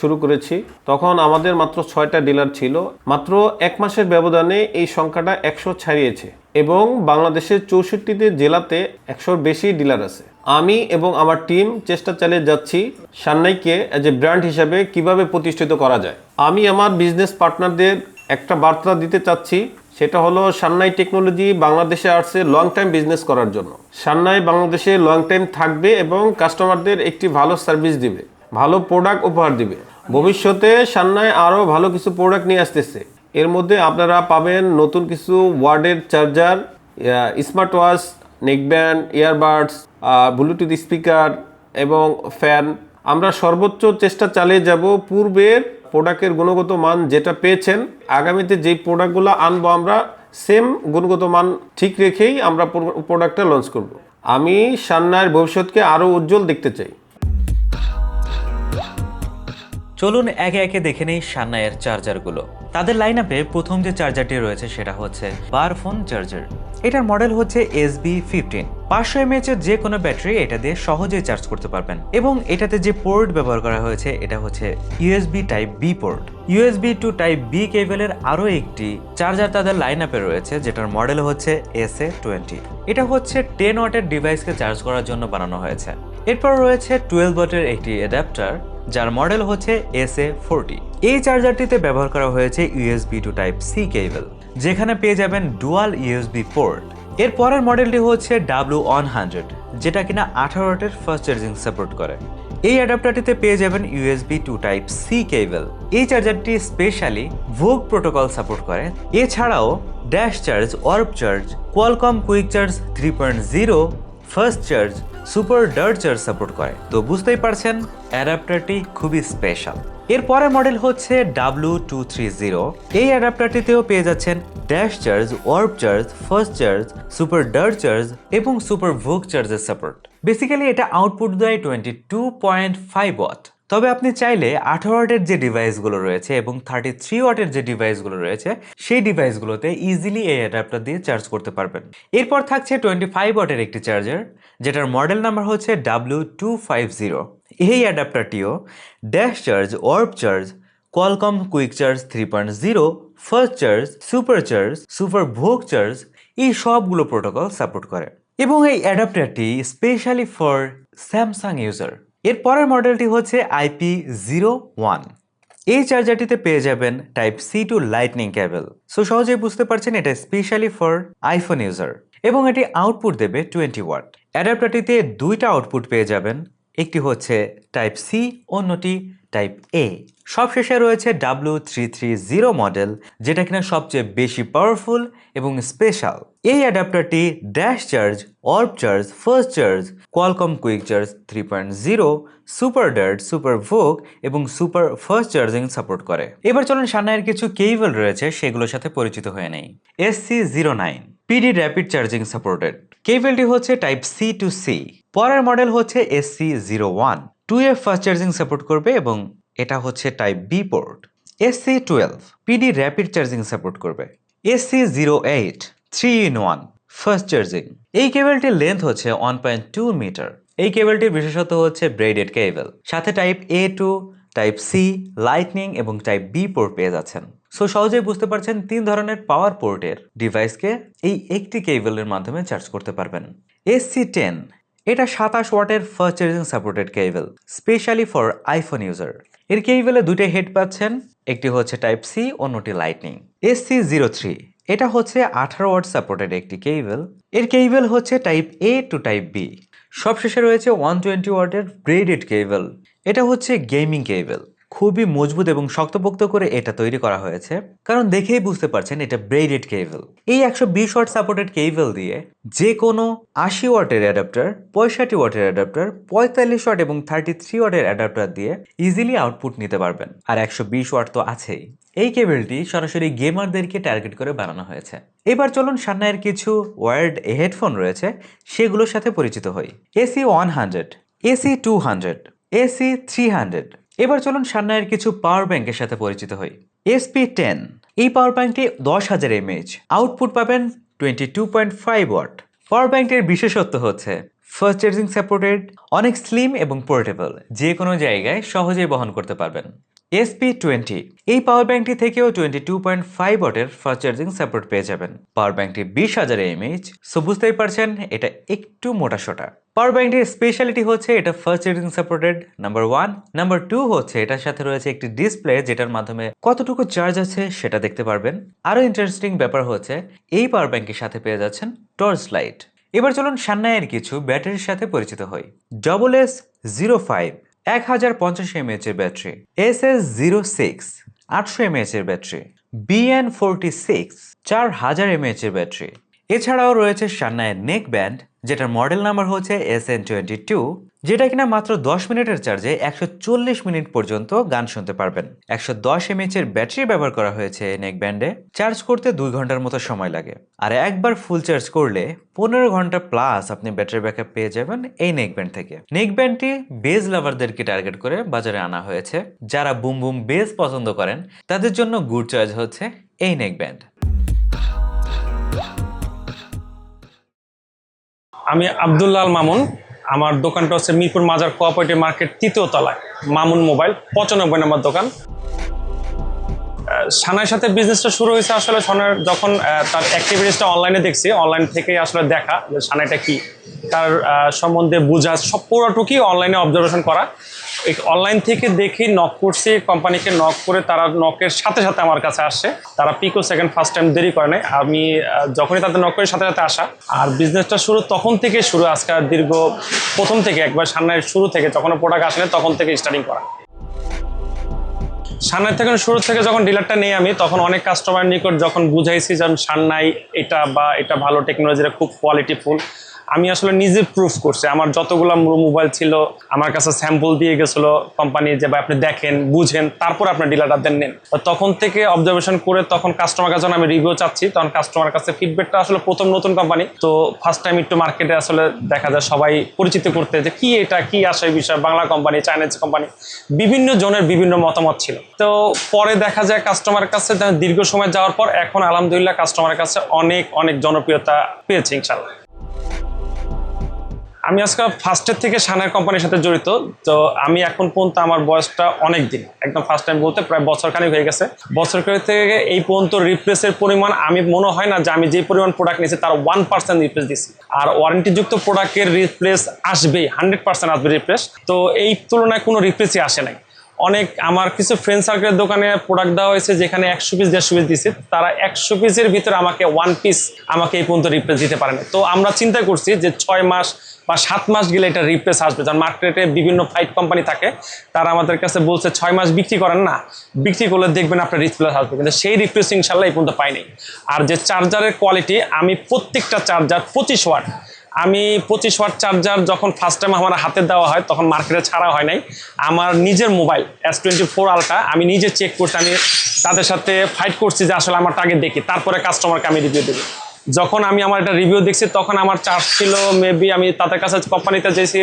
শুরু করেছি। তখন আমাদের মাত্র 6টা ডিলার ছিল। মাত্র 1 মাসের ব্যবধানে এই সংখ্যাটা 100 ছাড়িয়েছে এবং বাংলাদেশের 64টি জেলাতে 100-র বেশি ডিলার আছে। আমি এবং আমার টিম চেষ্টা চালিয়ে যাচ্ছি সান্নাইকে এজ এ ব্র্যান্ড হিসাবে কিভাবে প্রতিষ্ঠিত করা যায়। আমি আমার বিজনেস পার্টনারদের একটা বার্তা দিতে চাচ্ছি, সেটা হলো সান্নাই টেকনোলজি বাংলাদেশে আসছে লং টাইম বিজনেস করার জন্য। সান্নাই বাংলাদেশে লং টাইম থাকবে এবং কাস্টমারদের একটি ভালো সার্ভিস দিবে, ভালো প্রোডাক্ট উপহার দিবে। ভবিষ্যতে সান্নাই আরও ভালো কিছু প্রোডাক্ট নিয়ে আসতেছে। এর মধ্যে আপনারা পাবেন নতুন কিছু ওয়ার্ডের charger, smart watch, neckband, earbuds, Bluetooth speaker এবং ফ্যান। আমরা সর্বোচ্চ চেষ্টা চালিয়ে যাব পূর্বের প্রোডাক্টের গুণগত মান যেটা পেয়েছেন, আগামীতে যেই প্রোডাক্টগুলো আনবো আমরা সেম গুণগত মান ঠিক রেখেই আমরা প্রোডাক্টটা লঞ্চ করব। আমি সান্নাইয়ের ভবিষ্যৎকে আরও উজ্জ্বল দেখতে চাই। চলুন একে একে দেখে নেই সান্নাইয়ের চার্জারগুলো। তাদের লাইন আপে প্রথম যে চার্জারটি রয়েছে সেটা হচ্ছে বার ফোন চার্জার। এটার মডেল হচ্ছে SB15। 500 mAh এর যে কোনো ব্যাটারি এটা দিয়ে সহজেই চার্জ করতে পারবেন এবং এটাতে যে পোর্ট ব্যবহার করা হয়েছে এটা হচ্ছে USB Type B port. USB to Type B কেবলের আরও একটি চার্জার তাদের লাইন আপে রয়েছে যেটার মডেল হচ্ছে SA20। এটা হচ্ছে 10 ওয়াটের ডিভাইসকে চার্জ করার জন্য বানানো হয়েছে। এরপর রয়েছে 12 ওয়াটের একটি অ্যাডাপ্টার যার মডেল হচ্ছে SA40। এই চার্জারটিতে ব্যবহার করা হয়েছে USB to Type C কেবল, যেখানে পেয়ে যাবেন ডুয়াল USB পোর্ট। এর পরের মডেলটি হচ্ছে W100, যেটা কিনা 18 ওয়াটের ফাস্ট চার্জিং সাপোর্ট করে। এই অ্যাডাপ্টারটিতে পেয়ে যাবেন USB 2 টাইপ সি কেবল। এই চার্জারটি স্পেশালি ভোগ প্রোটোকল সাপোর্ট করে। এছাড়াও dash charge, warp charge, Qualcomm quick charge 3.0, fast charge, super dart charge support করে। তো বুঝতেই পারছেন অ্যাডাপ্টারটি খুবই স্পেশাল। এর পরের মডেল হচ্ছে W230। এই অ্যাডাপ্টারটিতেও পেয়ে যাচ্ছেন dash charge, warp charge, fast charge, super dart charge এবং সুপার ভোগ চার্জের সাপোর্ট। বেসিক্যালি এটা আউটপুট দেয় 22.5 ওয়াট। তবে আপনি চাইলে 18 ওয়াটের যে ডিভাইসগুলো রয়েছে এবং 33 ওয়াটের যে ডিভাইসগুলো রয়েছে সেই ডিভাইসগুলোতে ইজিলি এই অ্যাডাপ্টার দিয়ে চার্জ করতে পারবেন। এরপর থাকছে 25 ওয়াটের একটি চার্জার, যেটার মডেল নাম্বার হচ্ছে W250। এই অ্যাডাপ্টারটিও dash charge, warp charge, Qualcomm quick charge 3.0, fast charge, super VOOC charge এই সবগুলো প্রোটোকল সাপোর্ট করে এবং এই অ্যাডাপ্টারটি স্পেশালি ফর স্যামসাং ইউজার। এর পরের মডেলটি হচ্ছে IP01। এই চার্জারটিতে পেয়ে যাবেন type C to lightning cable. So সহজেই বুঝতে পারছেন এটা স্পেশালি ফর আইফোন ইউজার এবং এটি আউটপুট দেবে 20 ওয়াট। অ্যাডাপ্টারটিতে দুইটা আউটপুট পেয়ে যাবেন, একটি হচ্ছে টাইপ সি, অন্যটি টাইপ এ। সবশেষে রয়েছে W330 মডেল, যেটা কিনা সবচেয়ে বেশি পাওয়ারফুল এবং স্পেশাল। এই অ্যাডাপ্টারটি dash charge, warp charge, fast charge, Qualcomm quick charge 3.0, super dart, super VOOC এবং সুপার ফাস্ট চার্জিং সাপোর্ট করে। এবার চলুন সামনের কিছু কেবল রয়েছে সেগুলোর সাথে পরিচিত হয়ে নেই। SC09 PD rapid charging supported. কেবলটি হচ্ছে টাইপ সি টু সি। পরের মডেল হচ্ছে SC01, 2F fast charging support করবে এবং এটা হচ্ছে type B port. SC12 PD rapid charging support করবে। SC08 3-in-1 fast charging. এই কেবলটির লেন্থ হচ্ছে 1.2 মিটার। এই কেবলটির বিশেষত্ব হচ্ছে ব্রেডেড কেবল, সাথে টাইপ এ টু, টাইপ সি, লাইটনিং এবং টাইপ বি পোর্ট পেয়ে যাচ্ছেন। সো সহজেই বুঝতে পারছেন 3 ধরনের পাওয়ার পোর্টের ডিভাইসকে এই একটি কেবলের মাধ্যমে চার্জ করতে পারবেন। SC10 এটা 27 ওয়াটের fast charging supported cable, specially for iPhone user. এর কেবলে দুটো হেড পাচ্ছেন, একটি হচ্ছে টাইপ সি, অন্যটি লাইটনিং। SC03 এটা হচ্ছে 18 ওয়াট সাপোর্টেড একটি কেবল। এর কেবল হচ্ছে টাইপ এ টু টাইপ বি। সবশেষে রয়েছে 120 ওয়াটের ব্রেডেড কেবল। এটা হচ্ছে গেমিং কেবল। খুবই মজবুত এবং শক্তপোক্ত করে এটা তৈরি করা হয়েছে, কারণ দেখেই বুঝতে পারছেন এটা ব্রেডেড কেবল। এই 120 ওয়াট সাপোর্টেড কেবল দিয়ে যে কোনো 80 ওয়াটের অ্যাডাপ্টার, 65 ওয়াটের অ্যাডাপ্টার, 45 ওয়াট এবং 33 ওয়াটের অ্যাডাপ্টার দিয়ে ইজিলি আউটপুট নিতে পারবেন। আর 120 ওয়াট তো আছেই। এই কেবলটি সরাসরি গেমারদেরকে টার্গেট করে বানানো হয়েছে। এবার চলুন সামনের কিছু ওয়ার্ড হেডফোন রয়েছে সেগুলোর সাথে পরিচিত হই। AC100, AC200, AC300। এবার চলুন সামনের কিছু পাওয়ার ব্যাংকের সাথে পরিচিত হই। SP10 এই পাওয়ার ব্যাংকটি 10,000 mAh, আউটপুট পাবেন 22.5 ওয়াট। পাওয়ার ব্যাংকটির বিশেষত্ব হচ্ছে ফাস্ট চার্জিং সাপোর্টেড, অনেক স্লিম এবং পোর্টেবল, যে কোনো জায়গায় সহজেই বহন করতে পারবেন। SP20 এই পাওয়ার ব্যাংকটি থেকেও 22.5 ওয়াটের ফাস্ট চার্জিং সাপোর্ট পেয়ে যাবেন। পাওয়ার ব্যাংকটি 20,000 mAh, সো বুঝতেই পারছেন এটা একটু মোটাসোটা। পাওয়ার ব্যাংকটির স্পেশালিটি হচ্ছে এটা fast charging supported, number 1। Number 2 হচ্ছে এটার সাথে রয়েছে একটি ডিসপ্লে, যেটার মাধ্যমে কতটুকু চার্জ আছে সেটা দেখতে পারবেন। আরও ইন্টারেস্টিং ব্যাপার হচ্ছে এই পাওয়ার ব্যাংকের সাথে পেয়ে যাচ্ছেন টর্চ লাইট। এবার চলুন সান্নাইয়ের কিছু ব্যাটারির সাথে পরিচিত হই। SS05 1050 mAh এর ব্যাটারি, SS06 800 mAh এর ব্যাটারি, BN46 4000 mAh এর ব্যাটারি। এছাড়াও রয়েছে সান্নাইয়ের নেক ব্যান্ড, যেটার মডেল নাম্বার হচ্ছে SN22, যেটা কিনা মাত্র 10 মিনিটের চার্জে 140 মিনিট পর্যন্ত গান শুনতে পারবেন। 110 mAh এর ব্যাটারি ব্যবহার করা হয়েছে এই নেক ব্যান্ডে। চার্জ করতে 2 ঘন্টার মতো সময় লাগে, আর একবার ফুল চার্জ করলে 15 ঘন্টা প্লাস আপনি ব্যাটারি ব্যাকআপ পেয়ে যাবেন এই নেক ব্যান্ড থেকে। নেক ব্যান্ডটি বেজ লাভারদেরকে টার্গেট করে বাজারে আনা হয়েছে। যারা বুম বুম বেজ পছন্দ করেন তাদের জন্য গুড চয়েস হচ্ছে এই নেক ব্যান্ড। আমি আব্দুল্লাহ মামুন। আমার দোকানটা হচ্ছে মিরপুর মাজার কোঅপারেটিভ মার্কেট 3য় তলায়, মামুন মোবাইল 95 নম্বর দোকান। সানার সাথে বিজনেসটা শুরু হয়েছে আসলে সানার যখন তার অ্যাক্টিভিটিসটা অনলাইনে দেখছি, অনলাইন থেকেই আসলে দেখা যে সানাইটা কি, তার সম্বন্ধে বোঝা, সব পুরোটুকুই অনলাইনে অবজারভেশন করা। অনলাইন থেকে দেখি নক করছি, কোম্পানিকে নক করে তারা নকের সাথে সাথে আমার কাছে আসে। তারা পিকো সেকেন্ড ফার্স্ট টাইম দেরি করে নাই। আমি যখনই তাদের নক করি সাথে সাথে আসা। আর বিজনেসটা শুরু তখন থেকে শুরু, আজকাল দীর্ঘ প্রথম থেকে একবার সান্নাইয়ের শুরু থেকে যখন প্রোডাক্ট আসে তখন থেকে স্টার্টিং করা। সান্নাই থেকে শুরু থেকে যখন ডিলারটা নেই আমি, তখন অনেক কাস্টমার নিকট যখন বুঝাইছি যে সান্নাই এটা ভালো টেকনোলজিটা খুব কোয়ালিটিফুল, আমি আসলে নিজে প্রুফ করছি। আমার যতগুলো মোবাইল ছিল আমার কাছে স্যাম্পল দিয়ে গেছিলো কোম্পানি, যে ভাই আপনি দেখেন বুঝেন তারপর আপনার ডিলারটা নেন। তখন থেকে অবজারভেশন করে তখন কাস্টমার কাছে যখন আমি রিভিউ চাচ্ছি, তখন কাস্টমার কাছে ফিডব্যাকটা আসলে প্রথম নতুন কোম্পানি তো ফার্স্ট টাইম একটু মার্কেটে আসলে দেখা যায় সবাই পরিচিত করতে যে কি এটা কি আসে এই বিষয়, বাংলা কোম্পানি চাইনিজ কোম্পানি, বিভিন্ন জনের বিভিন্ন মতামত ছিল। তো পরে দেখা যায় কাস্টমার কাছে দীর্ঘ সময় যাওয়ার পর এখন আলহামদুলিল্লাহ কাস্টমারের কাছে অনেক অনেক জনপ্রিয়তা পেয়েছে ইনশাল্লাহ। আমি আজকে ফার্স্টের থেকে সান্নাই কোম্পানির সাথে জড়িত। তো আমি এখন পর্যন্ত আমার বয়সটা অনেক দিন, একদম ফার্স্ট টাইম বলতে প্রায় বছরখানেক হয়ে গেছে। বছরখানেক থেকে এই পর্যন্ত রিপ্লেসের পরিমাণ আমি মনে হয় না যে আমি যে পরিমাণ প্রোডাক্ট নিয়েছি তার 1% রিপ্লেস দিচ্ছি। আর ওয়ারেন্টিযুক্ত প্রোডাক্টের রিপ্লেস আসবেই, 100% আসবে রিপ্লেস। তো এই তুলনায় কোনো রিপ্লেসই আসে নাই। অনেক আমার কিছু ফ্রেন্ড সার্কেলের দোকানে প্রোডাক্ট দেওয়া হয়েছে যেখানে 100 পিস 150 পিস দিচ্ছে, তারা 100 পিসের ভিতরে আমাকে 1 পিস আমাকে এই পর্যন্ত রিপ্লেস দিতে পারে না। তো আমরা চিন্তা করছি যে 6 মাস বা 7 মাস গেলে এটা রিপ্লেস আসবে। কারণ মার্কেটে বিভিন্ন ফাইট কোম্পানি থাকে, তারা আমাদের কাছে বলছে 6 মাস বিক্রি করেন না, বিক্রি করলে দেখবেন আপনার রিপ্লেস আসবে, কিন্তু সেই রিপ্লেস ইনশাল্লাহ এই পর্যন্ত পাইনি। আর যে চার্জারের কোয়ালিটি, আমি প্রত্যেকটা চার্জার 25 ওয়াট, আমি 25 ওয়াট চার্জার যখন ফার্স্ট টাইম আমার হাতে দেওয়া হয় তখন মার্কেটে ছাড়া হয় নাই। আমার নিজের মোবাইল S24 আলট্রা আমি নিজে চেক করছি, আমি তাদের সাথে ফাইট করছি যে আসলে আমার টার্গেট দেখি, তারপরে কাস্টমারকে আমি রিভিউ দেবো। যখন আমি আমার একটা রিভিউ দেখছি তখন আমার চার্জ ছিল মেবি, আমি তাদের কাছে কোম্পানিতে যেছি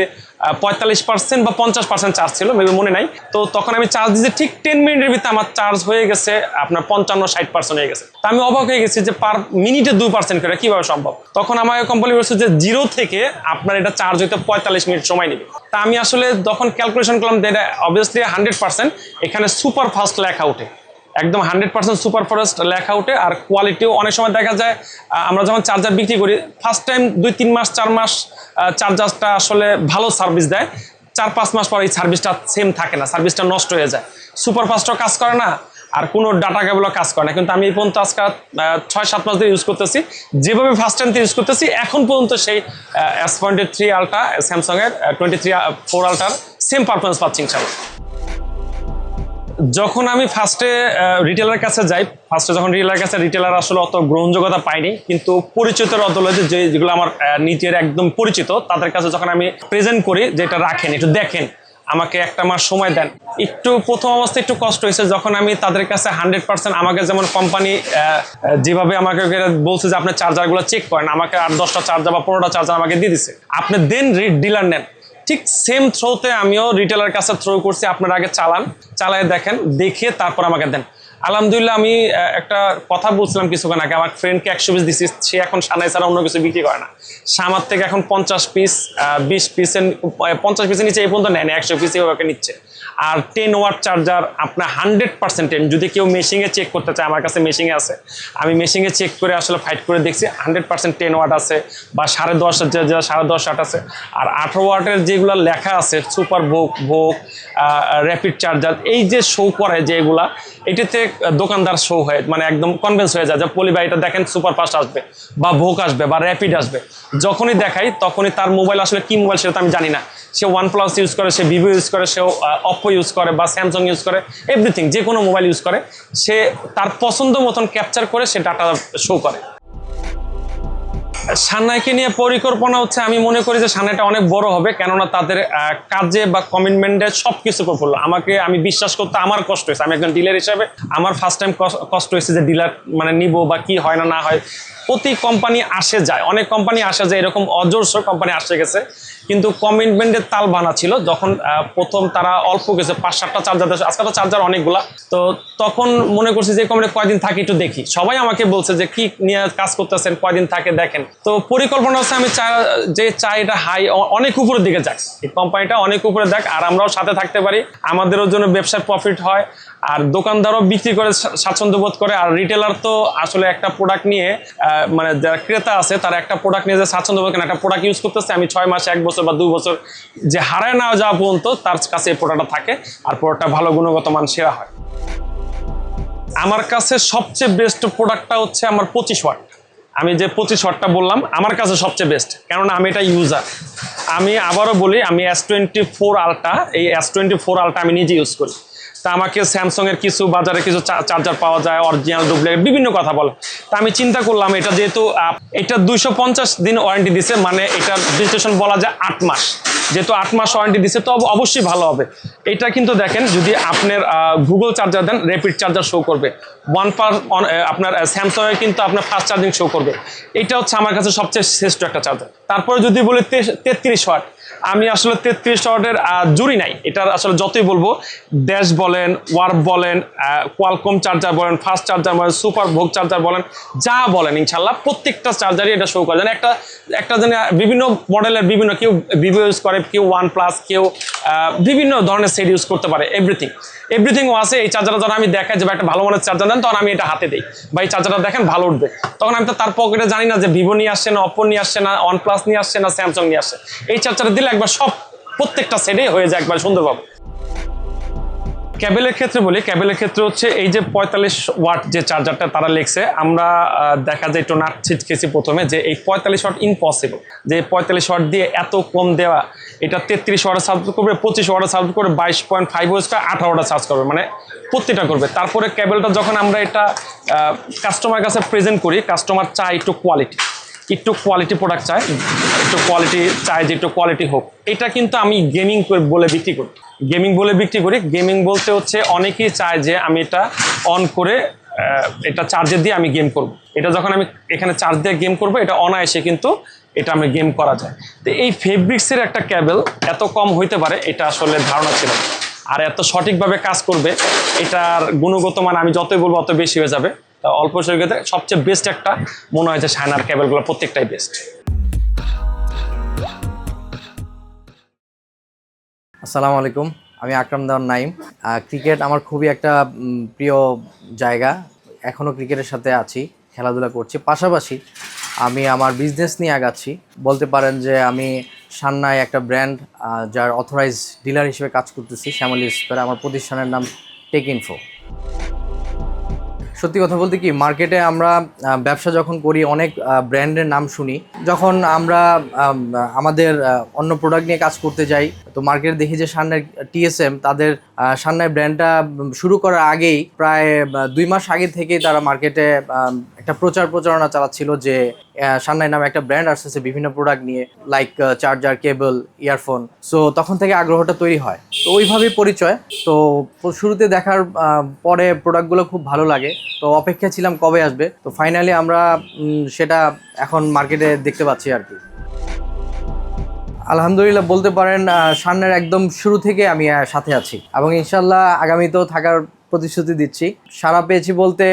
45% বা 50% চার্জ ছিল, মেবি মনে নাই। তো তখন আমি চার্জ দিয়েছি ঠিক 10 মিনিটের ভিতরে আমার চার্জ হয়ে গেছে আপনার 55-60% হয়ে গেছে। তো আমি অবাক হয়ে গেছি যে পার মিনিটে 2% করে কীভাবে সম্ভব। তখন আমার কোম্পানি বলছে যে 0 থেকে আপনার এটা চার্জ হইতে 45 মিনিট সময় নেবে। তা আমি আসলে তখন ক্যালকুলেশন করলাম যে এটা অবভিয়াসলি 100%, এখানে সুপার ফাস্ট লেখা ওঠে, একদম 100% সুপার ফাস্ট লেখা ওঠে। আর কোয়ালিটিও অনেক সময় দেখা যায় আমরা যখন চার্জার বিক্রি করি ফার্স্ট টাইম 2-3 মাস 4 মাস চার্জারটা আসলে ভালো সার্ভিস দেয়, 4-5 মাস পর এই সার্ভিসটা সেম থাকে না, সার্ভিসটা নষ্ট হয়ে যায়, সুপার ফাস্টও কাজ করে না আর কোনো ডাটা কেবলও কাজ করে না। কিন্তু আমি এই পর্যন্ত আজকে 6-7 মাস ধরে ইউজ করতেছি, যেভাবে ফার্স্ট টাইম ইউজ করতেছি এখন পর্যন্ত সেই S23 আলট্রা স্যামসাংয়ের 23 আলট্রার সেম পারফরমেন্স পাচ্ছি ইনশাল্লাহ। যখন আমি ফার্স্টে রিটেলার কাছে যাই, যখন রিটেলার আসলে অত গ্রহণযোগ্যতা পাইনি, কিন্তু পরিচিতর অদলতে যেগুলো আমার নিজের একদম পরিচিত তাদের কাছে যখন আমি প্রেজেন্ট করি যে এটা রাখেন, একটু দেখেন, আমাকে একটা মাস সময় দেন, একটু প্রথম অবস্থায় একটু কষ্ট হয়েছে যখন আমি তাদের কাছে 100% আমাকে যেমন কোম্পানি যেভাবে আমাকে বলছে যে আপনি চার্জারগুলো চেক করেন, আমাকে 8-10টা চার্জার বা 15টা চার্জার আমাকে দিয়ে দিছে, আপনি দেন ডিলার নেন, ঠিক সেম থ্রোতে আমিও রিটেলার কাছে থ্রো করছি, আপনারা আগে চালায় দেখেন, দেখে তারপর আমাকে দেন। আলহামদুলিল্লাহ আমি একটা কথা বলছিলাম কিছুক্ষণ আগে, আমার ফ্রেন্ডকে 100 পিস দিচ্ছি, সে এখন সান্নাই ছাড়া অন্য কিছু বিক্রি করে না, সে আমার থেকে এখন 50 পিস 20 পিসের 50 পিসের নিচে এই পর্যন্ত নেয় না, 100 পিসই ওকে নিচ্ছে। আর 10 ওয়াট চার্জার আপনার 100%, যদি কেউ মেশিনে চেক করতে চায় আমার কাছে মেশিনে আছে, আমি মেশিনে চেক করে আসলে ফাইট করে দেখছি 100% 10 ওয়াট আছে বা 10.5 ওয়াট আছে। আর 18 ওয়াটের যেগুলো লেখা আছে সুপার ভোগ র্যাপিড চার্জার, এই যে শো করে যেগুলা, এটাতে দোকানদার শো হয় মানে একদম কনভিন্স হয়ে যায় যে পলি ভাই এটা দেখেন সুপার ফাস্ট আসবে বা ভোগ আসবে বা র্যাপিড আসবে। যখনই দেখাই তখনই তার মোবাইল আসলে কি মোবাইল সেটা আমি জানি না, সে OnePlus ইউজ করে, সে ভিভো ইউজ করে, সে অপ্পো ইউজ করে বা স্যামসাং ইউজ করে, এভরিথিং যে কোনো মোবাইল ইউজ করে, সে তার পছন্দ মতন ক্যাপচার করে সে ডাটা শো করে। সান্নাইকে নিয়ে পরিকল্পনা হচ্ছে, আমি মনে করি যে সান্নাইটা অনেক বড় হবে, কেননা তাদের কাজে বা কমিটমেন্টে সব কিছু করলো আমি বিশ্বাস করতে আমার কষ্ট হয়েছে, আমি একজন ডিলার হিসাবে আমার ফার্স্ট টাইম কষ্ট হয়েছে যে ডিলার মানে নিব বা কি হয় না হয়। প্রতি কোম্পানি আসে যায়, অনেক কোম্পানি আসে যায়, এরকম অজস্র কোম্পানি আসে গেছে, কিন্তু কমিটমেন্টের তাল বানা ছিল। যখন প্রথম তারা অল্প গেছে 5-7টা চার্জার, আজকাল তো চার্জার অনেকগুলা, তো তখন মনে করছি যে কোম্পানি কয়দিন থাকে একটু দেখি, সবাই আমাকে বলছে যে কি নিয়ে কাজ করতেছেন, কয়দিন থাকে দেখেন। তো পরিকল্পনা হচ্ছে আমি চাই এটা হাই অনেক উপরের দিকে যাক, এই কোম্পানিটা অনেক উপরে যাক, আর আমরাও সাথে থাকতে পারি, আমাদেরও জন্য ব্যবসার প্রফিট হয়, আর দোকানদারও বিক্রি করে স্বাচ্ছন্দ্য বোধ করে, আর রিটেলার তো আসলে একটা প্রোডাক্ট নিয়ে মানে যারা ক্রেতা আছে তারা একটা প্রোডাক্ট নিয়ে যে স্বাচ্ছন্দ্য বোধ করেন, একটা প্রোডাক্ট ইউজ করতেছে, আমি 6 মাস 1 বছর বা 2 বছর যে হারায় না যাওয়া পর্যন্ত তার কাছে এই প্রোডাক্টটা থাকে, আর প্রোডাক্টটা ভালো গুণগত মান সেরা হয়। আমার কাছে সবচেয়ে বেস্ট প্রোডাক্টটা হচ্ছে আমার 25 ওয়াট। আমি যে 25 ওয়াটটা বললাম আমার কাছে সবচেয়ে বেস্ট, কেননা আমি এটা ইউজার। আমি আবারও বলি, আমি S24 আলট্রা, এই S24 আলট্রা আমি নিজে ইউজ করি। তা আমাকে স্যামসংয়ের কিছু বাজারে কিছু চার্জার পাওয়া যায়, অরিজিনাল ডুপ্লিকেট বিভিন্ন কথা বলে। তা আমি চিন্তা করলাম এটা যেহেতু এটা 250 দিন ওয়ারেন্টি দিছে, মানে এটার রেজিস্ট্রেশন বলা যায় 8 মাস, যেহেতু 8 মাস ওয়ারেন্টি দিছে তো অবশ্যই ভালো হবে। এটা কিন্তু দেখেন যদি আপনার গুগল চার্জার দেন র্যাপিড চার্জার শো করবে, আপনার স্যামসংয়ে কিন্তু আপনার ফাস্ট চার্জিং শো করবে। এটা হচ্ছে আমার কাছে সবচেয়ে শ্রেষ্ঠ একটা চার্জার। তারপরে যদি বলি 33 ওয়াট, আমি আসলে 33 ওয়াটের জুড়ি নাই, এটার আসলে যতই বলবো ড্যাশ বলেন, ওয়ার্প বলেন, কোয়ালকম চার্জার বলেন, ফাস্ট চার্জার বলেন, সুপার ভোগ চার্জার বলেন, যা বলেন ইনশাল্লাহ প্রত্যেকটা চার্জারই এটা শো করে। যেন একটা যেন বিভিন্ন মডেলের বিভিন্ন, কেউ ভিভো ইউজ করে, কেউ OnePlus, কেউ বিভিন্ন ধরনের সেট ইউজ করতে পারে, এভরিথিংও আছে। এই চার্জারটা যখন আমি দেখাই যে একটা ভালো মানের চার্জার দেন, তখন আমি এটা হাতে দিই, বা এই চার্জারটা দেখেন ভালো উঠবে, তখন আমি তো তার পকেটে জানি না যে ভিভো নিয়ে আসছে না, অপো নিয়ে আসছে না, OnePlus নিয়ে আসছে না, স্যামসাং নিয়ে আসছে। এই চার্জারটা দিলে একবার সব প্রত্যেকটা সেটে হয়ে যায় একবার সুন্দরভাবে। ক্যাবেলের ক্ষেত্রে বলি, ক্যাবেলের ক্ষেত্রে হচ্ছে এই যে 45 ওয়াট যে চার্জারটা তারা লিখছে, আমরা দেখা যায় একটু নাট ছিটকেছি প্রথমে যে এই 45 ওয়াট ইম্পসিবল, যে 45 ওয়াট দিয়ে এত কম দেওয়া। এটা 33 ওয়াটে চার্জ করবে, 25 ওয়াটে চার্জ করবে, 22.5 ওয়াটে 18 ওয়াটে চার্জ করবে, মানে প্রত্যেকটা করবে। তারপরে ক্যাবেলটা যখন আমরা এটা কাস্টমার কাছে প্রেজেন্ট করি, কাস্টমার চায় একটু কোয়ালিটি প্রোডাক্ট চায়, একটু কোয়ালিটি চায় যে একটু কোয়ালিটি হোক। এটা কিন্তু আমি গেমিং বলে বিক্রি করি, গেমিং বলতে হচ্ছে অনেকেই চায় যে আমি এটা অন করে এটা চার্জে দিয়ে আমি গেম করব। এটা যখন আমি এখানে চার্জ দিয়ে গেম করব, এটা অনায়াসে কিন্তু এটা আমি গেম করা যায়। তো এই ফেব্রিক্সের একটা ক্যাবেল এত কম হইতে পারে এটা আসলে ধারণা ছিল না, আর এত সঠিকভাবে কাজ করবে, এটার গুণগত মান আমি যতই বলবো অত বেশি হয়ে যাবে। তা অল্প সৈকতে সবচেয়ে বেস্ট একটা মনে হয় যে শায়নার কেবলগুলো প্রত্যেকটাই বেস্ট। আসসালামু আলাইকুম, আমি আকরাম দেওয়ান নাইম। ক্রিকেট আমার খুবই একটা প্রিয় জায়গা, এখনও ক্রিকেটের সাথে আছি, খেলাধুলা করছি, পাশাপাশি আমি আমার বিজনেস নিয়ে আগাচ্ছি। বলতে পারেন যে আমি সান্নায় একটা ব্র্যান্ড যার অথরাইজ ডিলার হিসেবে কাজ করতেছি, শ্যামলী স্কোয়ার। আমার প্রতিষ্ঠানের নাম টেক ইনফো। সত্যি কথা বলতে কি, মার্কেটে আমরা ব্যবসা যখন করি অনেক ব্র্যান্ডের নাম শুনি, যখন আমরা আমাদের অন্য প্রোডাক্ট নিয়ে কাজ করতে যাই তো মার্কেটে দেখি যে সান্নাই TSM তাদের সান্নাই ব্র্যান্ডটা শুরু করার আগেই প্রায় 2 মাস আগে থেকেই তারা মার্কেটে একটা প্রচারণা চালাচ্ছিল যে সান্নাই নামে একটা ব্র্যান্ড আসতেছে বিভিন্ন প্রোডাক্ট নিয়ে, লাইক চার্জার, কেবল, ইয়ারফোন। সো তখন থেকে আগ্রহটা তৈরি হয়, তো ওইভাবেই পরিচয়। তো শুরুতে দেখার পরে প্রোডাক্টগুলো খুব ভালো লাগে, তো অপেক্ষা ছিলাম কবে আসবে। তো ফাইনালি আমরা সেটা এখন মার্কেটে দেখতে পাচ্ছি আর কি। আলহামদুলিল্লাহ বলতে পারেন সান্নার একদম শুরু থেকে আমি সাথে আছি এবং ইনশাল্লাহ আগামীতেও থাকার প্রতিশ্রুতি দিচ্ছি। সারা পেয়েছি বলতে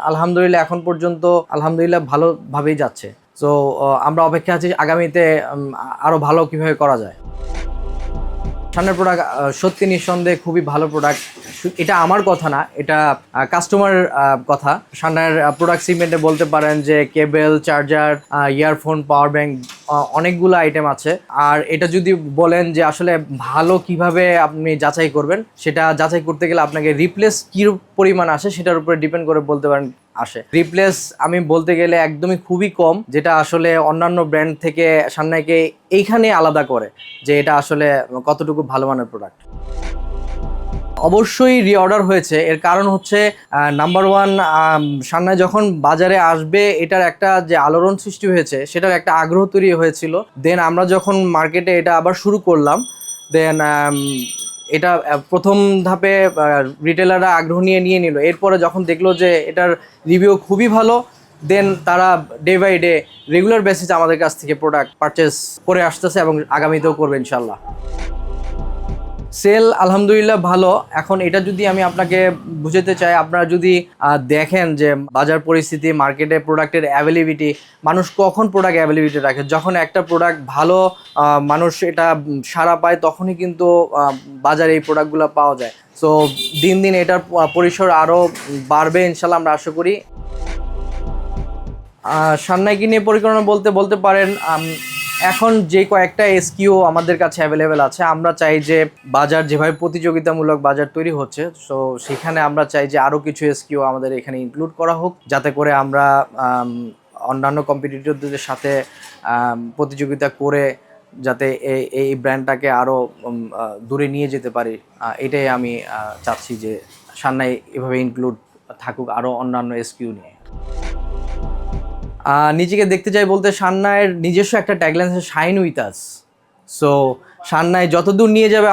আলহামদুলিল্লাহ এখন পর্যন্ত আলহামদুলিল্লাহ ভালোভাবেই যাচ্ছে। সো আমরা অপেক্ষা আছি আগামীতে আরও ভালো কিভাবে করা যায়। সান্নার প্রোডাক্ট সত্যি নিঃসন্দেহে খুবই ভালো প্রোডাক্ট। এটা আমার কথা না, এটা কাস্টমার কথা। সান্নার প্রোডাক্ট সিগমেন্টে বলতে পারেন যে কেবল, চার্জার, ইয়ারফোন, পাওয়ার ব্যাংক অনেকগুলো আইটেম আছে। আর এটা যদি বলেন যে আসলে ভালো কিভাবে আপনি যাচাই করবেন, সেটা যাচাই করতে গেলে আপনাকে রিপ্লেস কী পরিমাণ আসে সেটার উপরে ডিপেন্ড করে বলতে পারেন আসে। রিপ্লেস আমি বলতে গেলে একদমই খুবই কম, যেটা আসলে অন্যান্য ব্র্যান্ড থেকে সান্নাইকে এইখানে আলাদা করে যে এটা আসলে কতটুকু ভালো মানের প্রোডাক্ট। অবশ্যই রিঅর্ডার হয়েছে, এর কারণ হচ্ছে নাম্বার 1, সান্নাই যখন বাজারে আসবে এটার একটা যে আলোড়ন সৃষ্টি হয়েছে সেটার একটা আগ্রহ তৈরি হয়েছিল। দেন আমরা যখন মার্কেটে এটা আবার শুরু করলাম, দেন এটা প্রথম ধাপে রিটেলাররা আগ্রহ নিয়ে নিল। এরপরে যখন দেখলো যে এটার রিভিউ খুবই ভালো, দেন তারা ডে বাই ডে রেগুলার বেসিসে আমাদের কাছ থেকে প্রোডাক্ট পারচেস করে আসতেছে এবং আগামীতেও করবে ইনশাল্লাহ। সেল আলহামদুলিল্লাহ ভালো। এখন এটা যদি আমি আপনাকে বুঝাতে চাই, আপনারা যদি দেখেন যে বাজার পরিস্থিতি, মার্কেটে প্রোডাক্টের অ্যাভেলেবিলিটি, মানুষ কখন প্রোডাক্ট অ্যাভেলেবিলিটি রাখে, যখন একটা প্রোডাক্ট ভালো মানুষ এটা সাড়া পায় তখনই কিন্তু বাজারে এই প্রোডাক্টগুলো পাওয়া যায়। সো দিন দিন এটার পরিসর আরও বাড়বে ইনশাল্লাহ আমরা আশা করি। সান্নাইকে নিয়ে পরিকল্পনা বলতে পারেন, এখন যে কয়েকটা এসকিউ আমাদের কাছে অ্যাভেলেবেল আছে, আমরা চাই যে বাজার যেভাবে প্রতিযোগিতামূলক বাজার তৈরি হচ্ছে, সো সেখানে আমরা চাই যে আরও কিছু এসকিউ আমাদের এখানে ইনক্লুড করা হোক, যাতে করে আমরা অন্যান্য কম্পিটিটরদের সাথে প্রতিযোগিতা করে যাতে এই ব্র্যান্ডটাকে আরও দূরে নিয়ে যেতে পারি। এটাই আমি চাচ্ছি যে সান্নাই এভাবে ইনক্লুড থাকুক আরও অন্যান্য এসকিউ নিয়ে। নিজেকে দেখতে চাই বলতে, সান্নাইয়ের নিজস্ব একটা ট্যাগলাইন আছে, শাইন উইথ আস। সো সান্নাই যতদূর নিয়ে যাবে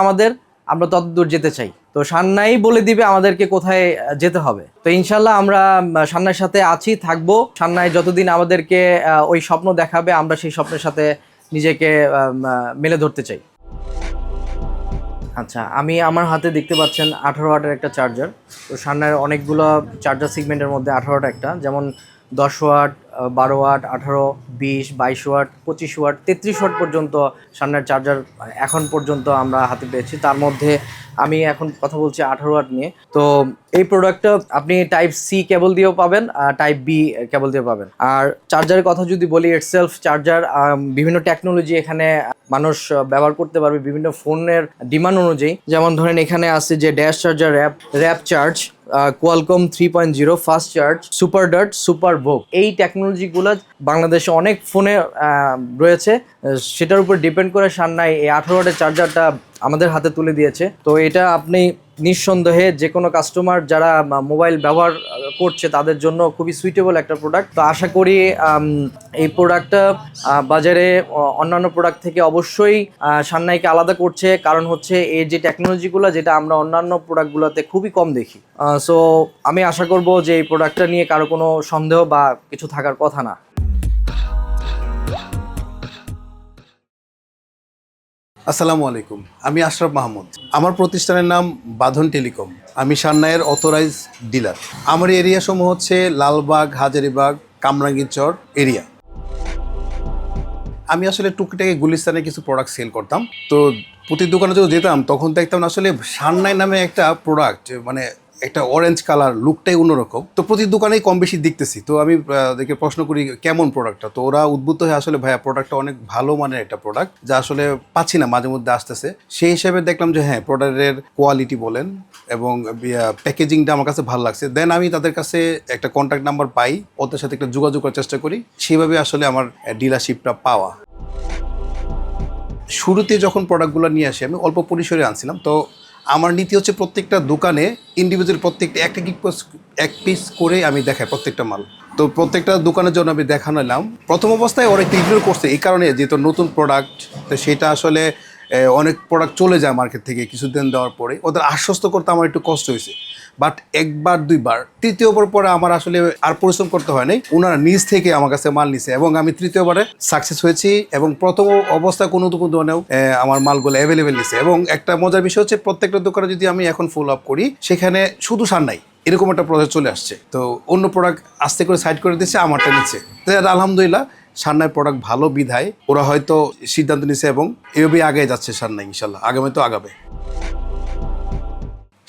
আমরা ততদূর যেতে চাই। তো সান্নাই বলে দিবে আমাদেরকে কোথায় যেতে হবে। তো ইনশাল্লাহ আমরা সান্নাইয়ের সাথে আছি, থাকবো। সান্নাই যতদিন আমাদেরকে ওই স্বপ্ন দেখাবে, আমরা সেই স্বপ্নের সাথে নিজেকে মেলে ধরতে চাই। আচ্ছা, আমার হাতে দেখতে পাচ্ছেন 18 ওয়াটের একটা চার্জার। তো সান্নাইয়ের অনেকগুলো চার্জার সেগমেন্টের মধ্যে 18 ওয়াট একটা, যেমন 10 watt, 12 watt, 18, 20, 22 watt, 25 watt, 33 watt পর্যন্ত সান্নাইয়ের চার্জার এখন পর্যন্ত আমরা হাতে পেয়েছি। তার মধ্যে আমি এখন কথা বলছি 18 ওয়াট নিয়ে। তো এই প্রোডাক্টটা আপনি টাইপ সি কেবল দিয়েও পাবেন, টাইপ বি কেবল দিয়ে পাবেন। আর চার্জারের কথা যদি বলি, সেলফ চার্জার, বিভিন্ন টেকনোলজি এখানে মানুষ ব্যবহার করতে পারবে বিভিন্ন ফোনের ডিমান্ড অনুযায়ী। যেমন ধরেন এখানে আছে যে dash charger, warp charge, Qualcomm 3.0, fast charge, super dart, super VOOC. এই টেকনোলজিগুলো বাংলাদেশে অনেক ফোনে রয়েছে, সেটার উপর ডিপেন্ড করে সান্নাই এই 18 ওয়াটের চার্জারটা আমাদের হাতে তুলে দিয়েছে। তো এটা আপনি নিঃসন্দেহে যে কোনো কাস্টমার যারা মোবাইল ব্যবহার করছে তাদের জন্য খুবই সুইটেবল একটা প্রোডাক্ট। তো আশা করি এই প্রোডাক্টটা বাজারে অন্যান্য প্রোডাক্ট থেকে অবশ্যই সান্নাইকে আলাদা করছে, কারণ হচ্ছে এই যে টেকনোলজিগুলো যেটা আমরা অন্যান্য প্রোডাক্টগুলোতে খুবই কম দেখি। সো আমি আশা করব যে এই প্রোডাক্টটা নিয়ে কারো কোনো সন্দেহ বা কিছু থাকার কথা না। আসসালামু আলাইকুম, আমি আশরাফ মাহমুদ। আমার প্রতিষ্ঠানের নাম বাঁধন টেলিকম। আমি সান্নাইয়ের অথরাইজ ডিলার। আমার এরিয়া সমূহ হচ্ছে লালবাগ, হাজারীবাগ, কামরাঙ্গীরচর এরিয়া। আমি আসলে টুকিটাকি গুলিস্তানে কিছু প্রোডাক্ট সেল করতাম। তো প্রতি দোকানে যখন যেতাম তখন দেখতাম আসলে সান্নাই নামে একটা প্রোডাক্ট, মানে একটা অরেঞ্জ কালার, লুকটাই অন্যরকম। তো প্রতি দোকানেই কম বেশি দেখতেছি। তো আমি দেখে প্রশ্ন করি কেমন প্রোডাক্টটা। তো ওরা উদ্বুদ্ধ হয়ে আসলে ভাইয়া প্রোডাক্টটা অনেক ভালো মানের একটা প্রোডাক্ট, যা আসলে পাচ্ছি না, মাঝে মধ্যে আসতেছে। সেই হিসেবে দেখলাম যে হ্যাঁ, প্রোডাক্টের কোয়ালিটি বলেন এবং প্যাকেজিংটা আমার কাছে ভালো লাগছে। দেন আমি তাদের কাছে একটা কন্ট্যাক্ট নাম্বার পাই, ওদের সাথে একটা যোগাযোগ করার চেষ্টা করি। সেইভাবে আসলে আমার ডিলারশিপটা পাওয়া। শুরুতে যখন প্রোডাক্টগুলো নিয়ে আসি আমি অল্প পরিসরে আনছিলাম। তো আমার নীতি হচ্ছে প্রত্যেকটা দোকানে ইন্ডিভিজুয়াল প্রত্যেকটা এক পিস করে আমি দেখাই প্রত্যেকটা মাল। তো প্রত্যেকটা দোকানের জন্য আমি দেখালাম। প্রথম অবস্থায় ওরা একটু ইগনোর করছে, এই কারণে যেহেতু নতুন প্রোডাক্ট, তো সেটা আসলে অনেক প্রোডাক্ট চলে যায় মার্কেট থেকে কিছুদিন দেওয়ার পরে। ওদের আশ্বস্ত করতে আমার একটু কষ্ট হয়েছে। বাট একবার দুইবার, তৃতীয়বার পরে আমার আসলে আর পরিশ্রম করতে হয় নাই, ওনারা নিজ থেকে আমার কাছে মাল নিছে এবং আমি তৃতীয়বারে সাকসেস হয়েছি। এবং প্রথম অবস্থায় কোনো দোকানেও আমার মালগুলো অ্যাভেলেবেল নিছে। এবং একটা মজার বিষয় হচ্ছে প্রত্যেকটা দোকানে যদি আমি এখন ফলো আপ করি, সেখানে শুধু সান্নাই এরকম একটা প্রসেস চলে আসছে। তো অন্য প্রোডাক্ট আস্তে করে সাইড করে দিচ্ছে, আমারটা নিচ্ছে। তো আলহামদুলিল্লাহ সান্নাই প্রোডাক্ট ভালো বিধায় ওরা হয়তো সিদ্ধান্ত নিছে এবং এভাবেই আগে যাচ্ছে সান্নাই, ইনশাল্লাহ আগামী তো আগাবে।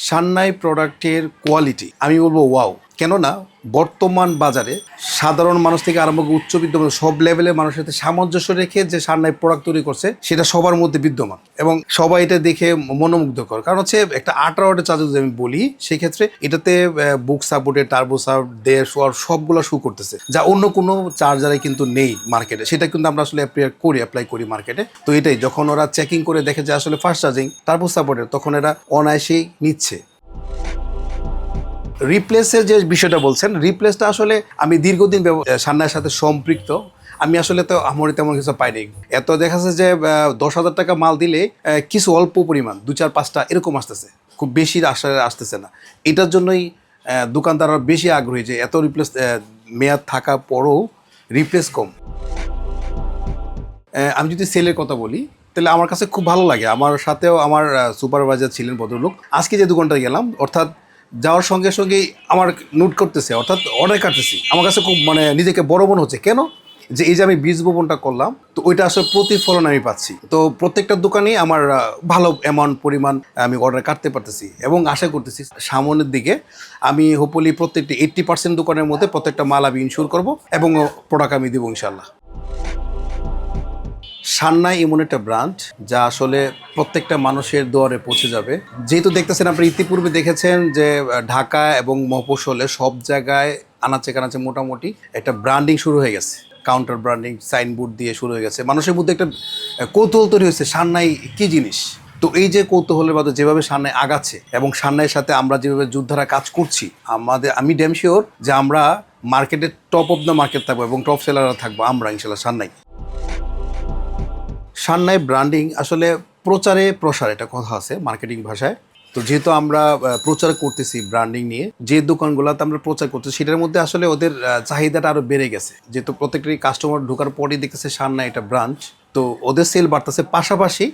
সান্নাই প্রোডাক্টের কোয়ালিটি আমি বলবো ওয়াও। কেননা বর্তমান বাজারে সাধারণ মানুষ থেকে আরম্ভ করে উচ্চবিত্ত সব লেভেলের মানুষের সাথে সামঞ্জস্য রেখে যে সান্নাই প্রোডাক্ট তৈরি করছে, সেটা সবার মধ্যে বিদ্যমান এবং সবাই এটা দেখে মনোমুগ্ধকর। কারণ হচ্ছে একটা 18 ওয়াটের চার্জার যদি আমি বলি, সেক্ষেত্রে এটাতে বুক সাপোর্টে, টার্বো সাপোর্ট, দেশ ওয়ার সবগুলো শু করতেছে, যা অন্য কোনো চার্জারে কিন্তু নেই মার্কেটে। সেটা কিন্তু আমরা আসলে অ্যাপ্লাই করি মার্কেটে। তো এটাই যখন ওরা চেকিং করে দেখে যে আসলে ফাস্ট চার্জিং, টার্বো সাপোর্টের, তখন এরা অনায়াসেই নিচ্ছে। রিপ্লেসের যে বিষয়টা বলছেন, রিপ্লেসটা আসলে আমি দীর্ঘদিন সান্নাইয়ের সাথে সম্পৃক্ত। আমি আসলে তো আমার তেমন কিছু পাইনি। এত দেখা যাচ্ছে যে 10,000 টাকা মাল দিলে কিছু অল্প পরিমাণ 2-4-5টা এরকম আসতেছে, খুব বেশি আসতেছে না। এটার জন্যই দোকানদাররা বেশি আগ্রহী যে এত রিপ্লেস মেয়াদ থাকা পরও রিপ্লেস কম। আমি যদি সেলের কথা বলি, তাহলে আমার কাছে খুব ভালো লাগে। আমার সাথেও আমার সুপারভাইজার ছিলেন ভদ্রলোক। আজকে যে দোকানটায় গেলাম, অর্থাৎ যাওয়ার সঙ্গে সঙ্গেই আমার নোট করতেছে, অর্থাৎ অর্ডার কাটতেছি। আমার কাছে খুব মানে নিজেকে বড় মনে হচ্ছে। কেন? যে এই যে আমি বীজ বপনটা করলাম, তো ওইটা আসলে প্রতিফলন আমি পাচ্ছি। তো প্রত্যেকটা দোকানেই আমার ভালো অ্যামাউন্ট পরিমাণ আমি অর্ডার কাটতে পারতেছি, এবং আশা করতেছি সামনের দিকে আমি হোপফুলি প্রত্যেকটি 80% দোকানের মধ্যে প্রত্যেকটা মাল আমি ইনশিওর করবো এবং প্রোডাক্ট আমি দেবো ইনশাল্লাহ। সান্নাই এমন একটা ব্র্যান্ড যা আসলে প্রত্যেকটা মানুষের দুয়ারে পৌঁছে যাবে। যেহেতু দেখতেছেন, আপনি ইতিপূর্বে দেখেছেন যে ঢাকা এবং মফস্বলে সব জায়গায় আনাচে কানাচে মোটামুটি একটা ব্র্যান্ডিং শুরু হয়ে গেছে। কাউন্টার ব্র্যান্ডিং, সাইনবোর্ড দিয়ে শুরু হয়ে গেছে। মানুষের মধ্যে একটা কৌতূহল তৈরি হয়েছে সান্নাই কী জিনিস। তো এই যে কৌতূহলের মধ্যে যেভাবে সান্নাই আগাচ্ছে এবং সান্নাইয়ের সাথে আমরা যেভাবে যোদ্ধারা কাজ করছি, আমি ড্যাম শিওর যে আমরা মার্কেটের টপ অফ দ্য মার্কেট থাকবো এবং টপ সেলাররা থাকবো আমরা ইনশাল্লাহ সান্নাই। সান্নাই ব্র্যান্ডিং আসলে প্রচারে প্রসার, এটা কথা আছে মার্কেটিং ভাষায়। তো যেহেতু আমরা প্রচার করতেছি ব্র্যান্ডিং নিয়ে, যে দোকানগুলোতে আমরা প্রচার করতেছি সেটার মধ্যে আসলে ওদের চাহিদাটা আরও বেড়ে গেছে। যেহেতু প্রত্যেকটি কাস্টমার ঢোকার পরেই দেখতেছে সান্নাই এটা ব্রাঞ্চ, তো ওদের সেল বাড়তেছে। পাশাপাশি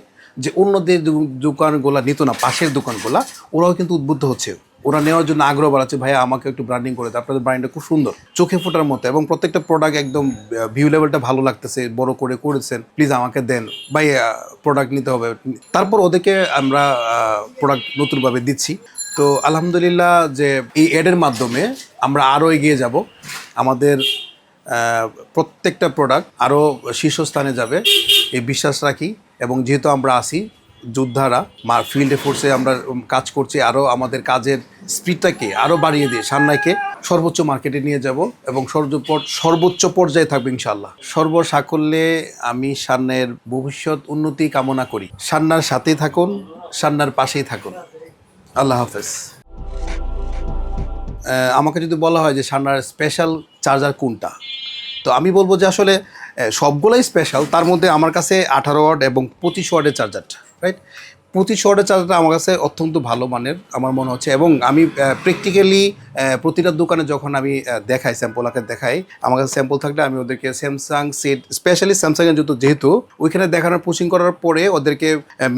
যে অন্যদের দোকানগুলো নিত না, পাশের দোকানগুলা, ওরাও কিন্তু উদ্বুদ্ধ হচ্ছে। ওরা নেওয়ার জন্য আগ্রহ বাড়াচ্ছে, ভাইয়া আমাকে একটু ব্র্যান্ডিং করে দেয়, আপনাদের ব্র্যান্ডটা খুব সুন্দর, চোখে ফোটার মতো, এবং প্রত্যেকটা প্রোডাক্ট একদম ভিউ লেভেলটা ভালো লাগতেছে, বড় করে করেছেন, প্লিজ আমাকে দেন ভাই, প্রোডাক্ট নিতে হবে। তারপর ওদেরকে আমরা প্রোডাক্ট নতুনভাবে দিচ্ছি। তো আলহামদুলিল্লাহ যে এই অ্যাডের মাধ্যমে আমরা আরও এগিয়ে যাব, আমাদের প্রত্যেকটা প্রোডাক্ট আরও শীর্ষস্থানে যাবে এই বিশ্বাস রাখি। এবং যেহেতু আমরা আসি যোদ্ধারা, ফিল্ডে ফোর্সে আমরা কাজ করছি, আরও আমাদের কাজের স্পিডটাকে আরও বাড়িয়ে দিয়ে সান্নাইকে সর্বোচ্চ মার্কেটে নিয়ে যাব এবং সর্বোচ্চ পর্যায়ে থাকবে ইনশাআল্লাহ। সর্বসাকল্যে আমি সান্নাইয়ের ভবিষ্যৎ উন্নতি কামনা করি। সান্নার সাথেই থাকুন, সান্নার পাশেই থাকুন। আল্লাহ হাফেজ। আমাকে যদি বলা হয় যে সান্নার স্পেশাল চার্জার কোনটা, তো আমি বলবো যে আসলে সবগুলোই স্পেশাল। তার মধ্যে আমার কাছে 18 ওয়াট এবং 25 ওয়াটের চার্জারটা, রাইট, 25 ওয়াটের চার্জারটা আমার কাছে অত্যন্ত ভালো মানের আমার মনে হচ্ছে। এবং আমি প্র্যাকটিক্যালি প্রতিটা দোকানে যখন আমি দেখাই, স্যাম্পল আকারে দেখাই, আমার কাছে স্যাম্পল থাকলে আমি ওদেরকে স্যামসাং সেট, স্পেশালি স্যামসাংয়ের যেহেতু ওইখানে দেখানোর পুশিং করার পরে ওদেরকে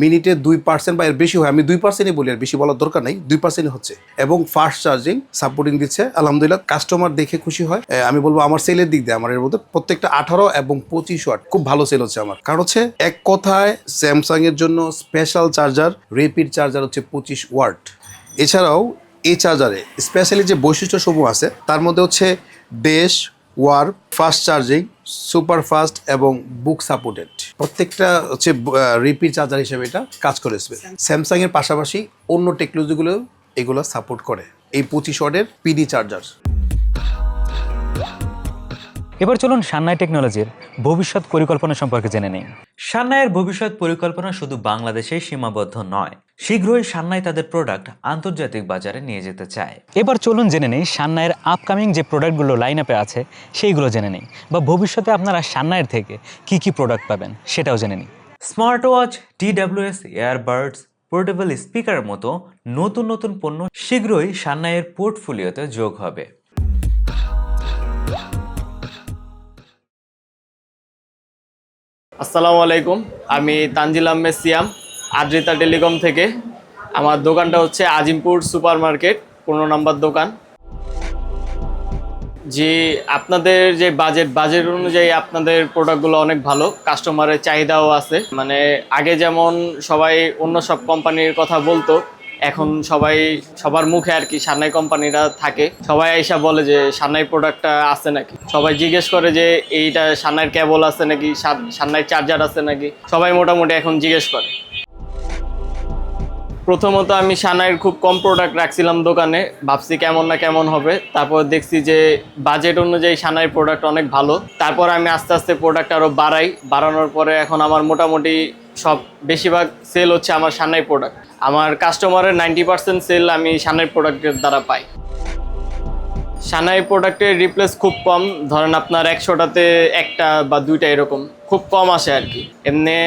মিনিটে 2% বা এর বেশি হয়, আমি 2%ই বলি, আর বেশি বলার দরকার নেই, 2%ই হচ্ছে। এবং ফাস্ট চার্জিং সাপোর্টিং দিচ্ছে আলহামদুলিল্লাহ। কাস্টমার দেখে খুশি হয়। আমি বলবো আমার সেলের দিক দিয়ে আমার এর মধ্যে প্রত্যেকটা 18 এবং 25 ওয়াট খুব ভালো সেল হচ্ছে আমার। কারণ হচ্ছে এক কথায় স্যামসাংয়ের জন্য স্পেশাল চার্জার, রেপিড চার্জার হচ্ছে 25 ওয়াট। এছাড়াও এই চার্জারে স্পেশালি যে বৈশিষ্ট্যসমূহ আছে তার মধ্যে হচ্ছে dash, warp, fast charging, super fast এবং বুক সাপোর্টেড। প্রত্যেকটা হচ্ছে রিপিট চার্জার হিসেবে এটা কাজ করে। স্যামসাংয়ের পাশাপাশি অন্য টেকনোলজিগুলো এগুলো সাপোর্ট করে এই 25 ওয়াটের পিডি চার্জার। এবার চলুন সান্নাই টেকনোলজির ভবিষ্যৎ পরিকল্পনা সম্পর্কে জেনে নিই। সান্নাইয়ের ভবিষ্যৎ পরিকল্পনা শুধু বাংলাদেশেই সীমাবদ্ধ নয়, শীঘ্রই সান্নাই তাদের প্রোডাক্ট আন্তর্জাতিক বাজারে নিয়ে যেতে চায়। এবার চলুন জেনে নেই সান্নাইয়ের আপকামিং যে প্রোডাক্টগুলো লাইন আপে আছে সেইগুলো জেনে নিই, বা ভবিষ্যতে আপনারা সান্নাইয়ের থেকে কি কি প্রোডাক্ট পাবেন সেটাও জেনে নিই। Smart watch, TWS, earbuds, portable স্পিকারের মতো নতুন নতুন পণ্য শীঘ্রই সান্নাইয়ের পোর্টফোলিওতে যোগ হবে। আসসালামু আলাইকুম, আমি তানজিল আহমেদ সিয়াম, আদ্রিতা টেলিকম থেকে। আমার দোকানটা হচ্ছে আজিমপুর সুপার মার্কেট, 15 নম্বর দোকান। জি, আপনাদের যে বাজেট অনুযায়ী আপনাদের প্রোডাক্টগুলো অনেক ভালো, কাস্টমারের চাহিদাও আছে। মানে আগে যেমন সবাই অন্য সব কোম্পানির কথা বলতো, এখন সবার মুখে আর কি সান্নাই কোম্পানিটা থাকে। সবাই আইসা বলে যে সান্নাই প্রোডাক্টটা আছে নাকি, সবাই জিজ্ঞেস করে যে এইটা সান্নাইয়ের কেবল আছে নাকি, সান্নাই চার্জার আছে নাকি, সবাই মোটামুটি এখন জিজ্ঞেস করে। প্রথমত আমি সান্নাইয়ের খুব কম প্রোডাক্ট রাখছিলাম দোকানে, ভাবছি কেমন না কেমন হবে। তারপর দেখছি যে বাজেট অনুযায়ী সান্নাইয়ের প্রোডাক্ট অনেক ভালো। তারপর আমি আস্তে আস্তে প্রোডাক্ট আরও বাড়ানোর পরে এখন আমার মোটামুটি বেশিরভাগ সেল হচ্ছে আমার সান্নাই প্রোডাক্ট। আমার কাস্টমারের 90% সেল আমি সান্নাই প্রোডাক্টের দ্বারা পাই। সান্নাই প্রোডাক্টের রিপ্লেস খুব কম, ধরেন আপনার 100টাতে 1টা বা 2টা এরকম খুব কম আসে আর কি। এমনি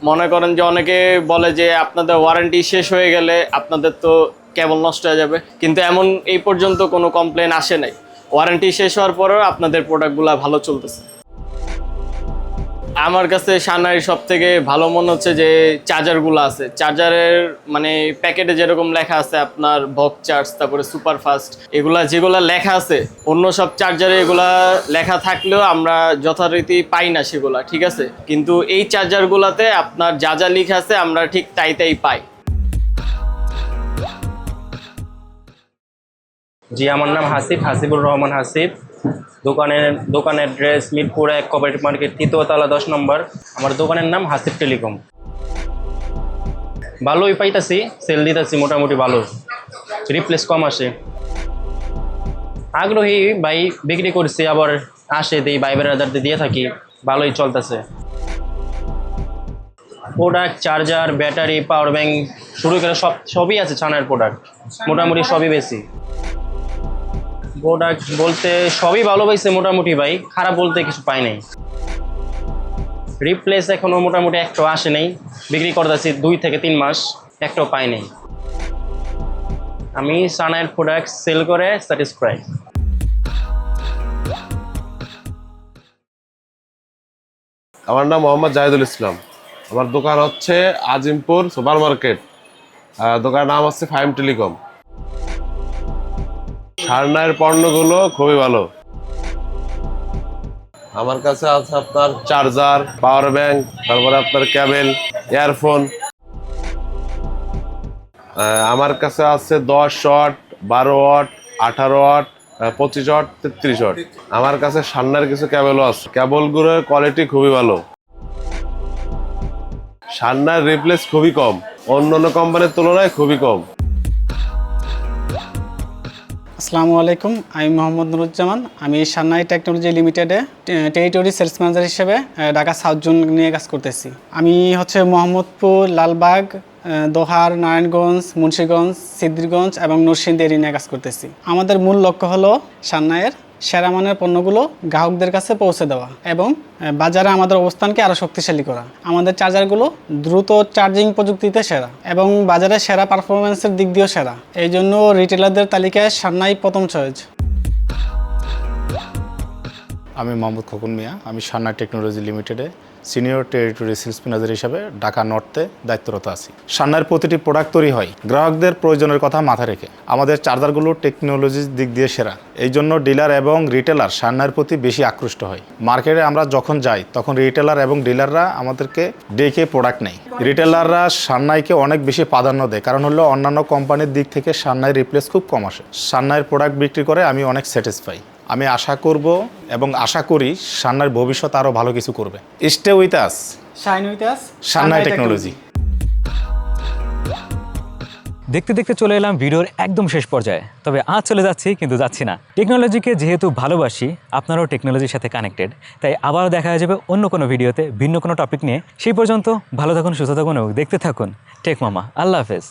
মনে করেন যে অনেকে বলে যে আপনাদের ওয়ারেন্টি শেষ হয়ে গেলে আপনাদের তো কেবল নষ্ট হয়ে যাবে, কিন্তু এমন এই পর্যন্ত কোনো কমপ্লেন আসে নাই। ওয়ারেন্টি শেষ হওয়ার পরেও আপনাদের প্রোডাক্টগুলো ভালো চলতেছে। আমার কাছে সানাইর সব থেকে ভালো মনে হচ্ছে যে চার্জারগুলো আছে, চার্জারের মানে প্যাকেটে যেরকম লেখা আছে আপনার বক চার্জ, তারপরে সুপার ফাস্ট, এগুলা যেগুলা লেখা আছে অন্য সব চার্জারে এগুলা লেখা থাকলেও আমরা যথারীতি পাই না সেগুলা, ঠিক আছে। কিন্তু এই চার্জারগুলাতে আপনার যা যা লেখা আছে আমরা ঠিক তাই পাই। জি, আমার নাম হাসিবুর রহমান হাসিব। দোকানের অ্যাড্রেস মিরপুর 1 কোঅপারেটিভ মার্কেট 3য় তলা 10 নম্বর। আমার দোকানের নাম হাসিব টেলিকম। ভালোই পাইতাছি, সেল দিতেছি মোটামুটি ভালো, রিপ্লেস কম আসে। আগ্রহী ভাই, বিক্রি করছি, আবার আসে দিই, ভাই বেড়াদারদের দিয়ে থাকি, ভালোই চলতেছে। Product, charger, battery, power bank শুরু করে সবই আছে ছানার প্রোডাক্ট, মোটামুটি সবই বেশি। প্রোডাক্ট বলতে সবই ভালো পাইছে মোটামুটি ভাই, খারাপ বলতে কিছু পাই নাই। রিপ্লেস এখনো মোটামুটি একটাও আসে নাই, বিক্রি করতেছি 2 থেকে 3 মাস, একটাও পাই নাই। আমি সানাইর প্রোডাক্ট সেল করে স্যাটিসফাইড। আমার নাম মোহাম্মদ জাহিদুল ইসলাম। আমার দোকান হচ্ছে আজিমপুর সুপার মার্কেট, দোকানের নাম হচ্ছে ফাইম টেলিকম। সারনায়ের পণ্যগুলো খুবই ভালো। আমার কাছে আছে আপনার চার্জার, পাওয়ার ব্যাংক, তারপরে আপনার কেবল, ইয়ারফোন। আমার কাছে আছে 10 watt, 12 watt, 18 watt, 25 watt, 33 watt. আমার কাছে সারনায়ের কিছু কেবলও আছে। কেবলগুলোর কোয়ালিটি খুবই ভালো। সারনায়ের রিপ্লেস খুবই কম, অন্যান্য কোম্পানির তুলনায় খুবই কম। আসসালামু আলাইকুম, আমি মোহাম্মদ নুরুজ্জামান। আমি সান্নাই টেকনোলজি লিমিটেডে টেরিটরি সেলস ম্যানেজার হিসেবে ঢাকা সাউথ জোন নিয়ে কাজ করতেছি। আমি মোহাম্মদপুর, লালবাগ, দোহার, নারায়ণগঞ্জ, মুন্সিগঞ্জ, সিদ্ধিরগঞ্জ এবং নরসিংদী এরিয়া নিয়ে কাজ করতেছি। আমাদের মূল লক্ষ্য হলো সান্নাইয়ের সেরা মানের পণ্যগুলো গ্রাহকদের কাছে পৌঁছে দেওয়া এবং বাজারে আমাদের অবস্থানকে আরও শক্তিশালী করা। আমাদের চার্জারগুলো দ্রুত চার্জিং প্রযুক্তিতে সেরা এবং বাজারে সেরা পারফরমেন্সের দিক দিয়েও সেরা। এই জন্য রিটেলারদের তালিকায় সান্নাই প্রথম চয়েস। আমি মোহাম্মদ খোকন মিয়া। আমি সান্নাই টেকনোলজি লিমিটেডে সিনিয়র টেরিটরি সেলস ম্যানেজার হিসাবে ঢাকা নর্থে দায়িত্বরত আছি। সান্নাইয়ের প্রতিটি প্রোডাক্ট তৈরি হয় গ্রাহকদের প্রয়োজনের কথা মাথায় রেখে। আমাদের চার্জারগুলো টেকনোলজির দিক দিয়ে সেরা, এই জন্য ডিলার এবং রিটেলার সান্নাইয়ের প্রতি বেশি আকৃষ্ট হয়। মার্কেটে আমরা যখন যাই তখন রিটেলার এবং ডিলাররা আমাদেরকে ডেকে প্রোডাক্ট নেয়। রিটেলাররা সান্নাইকে অনেক বেশি প্রাধান্য দেয়, কারণ হলো অন্যান্য কোম্পানির দিক থেকে সান্নাই রিপ্লেস খুব কম আসে। সান্নাইয়ের প্রোডাক্ট বিক্রি করে আমি অনেক স্যাটিসফাই। আমি আশা করব এবং আশা করি সান্নাইয়ের ভবিষ্যৎ আরও ভালো কিছু করবে। Stay with us, shine with us, Sannai technology. দেখতে দেখতে চলে এলাম ভিডিওর একদম শেষ পর্যায়ে। তবে আজ চলে যাচ্ছি, কিন্তু যাচ্ছি না। টেকনোলজিকে যেহেতু ভালোবাসি, আপনারাও টেকনোলজির সাথে কানেক্টেড, তাই আবারও দেখা যাবে অন্য কোনো ভিডিওতে ভিন্ন কোনো টপিক নিয়ে। সেই পর্যন্ত ভালো থাকুন, সুস্থ থাকুন এবং দেখতে থাকুন টেক মামা। আল্লাহ হাফেজ।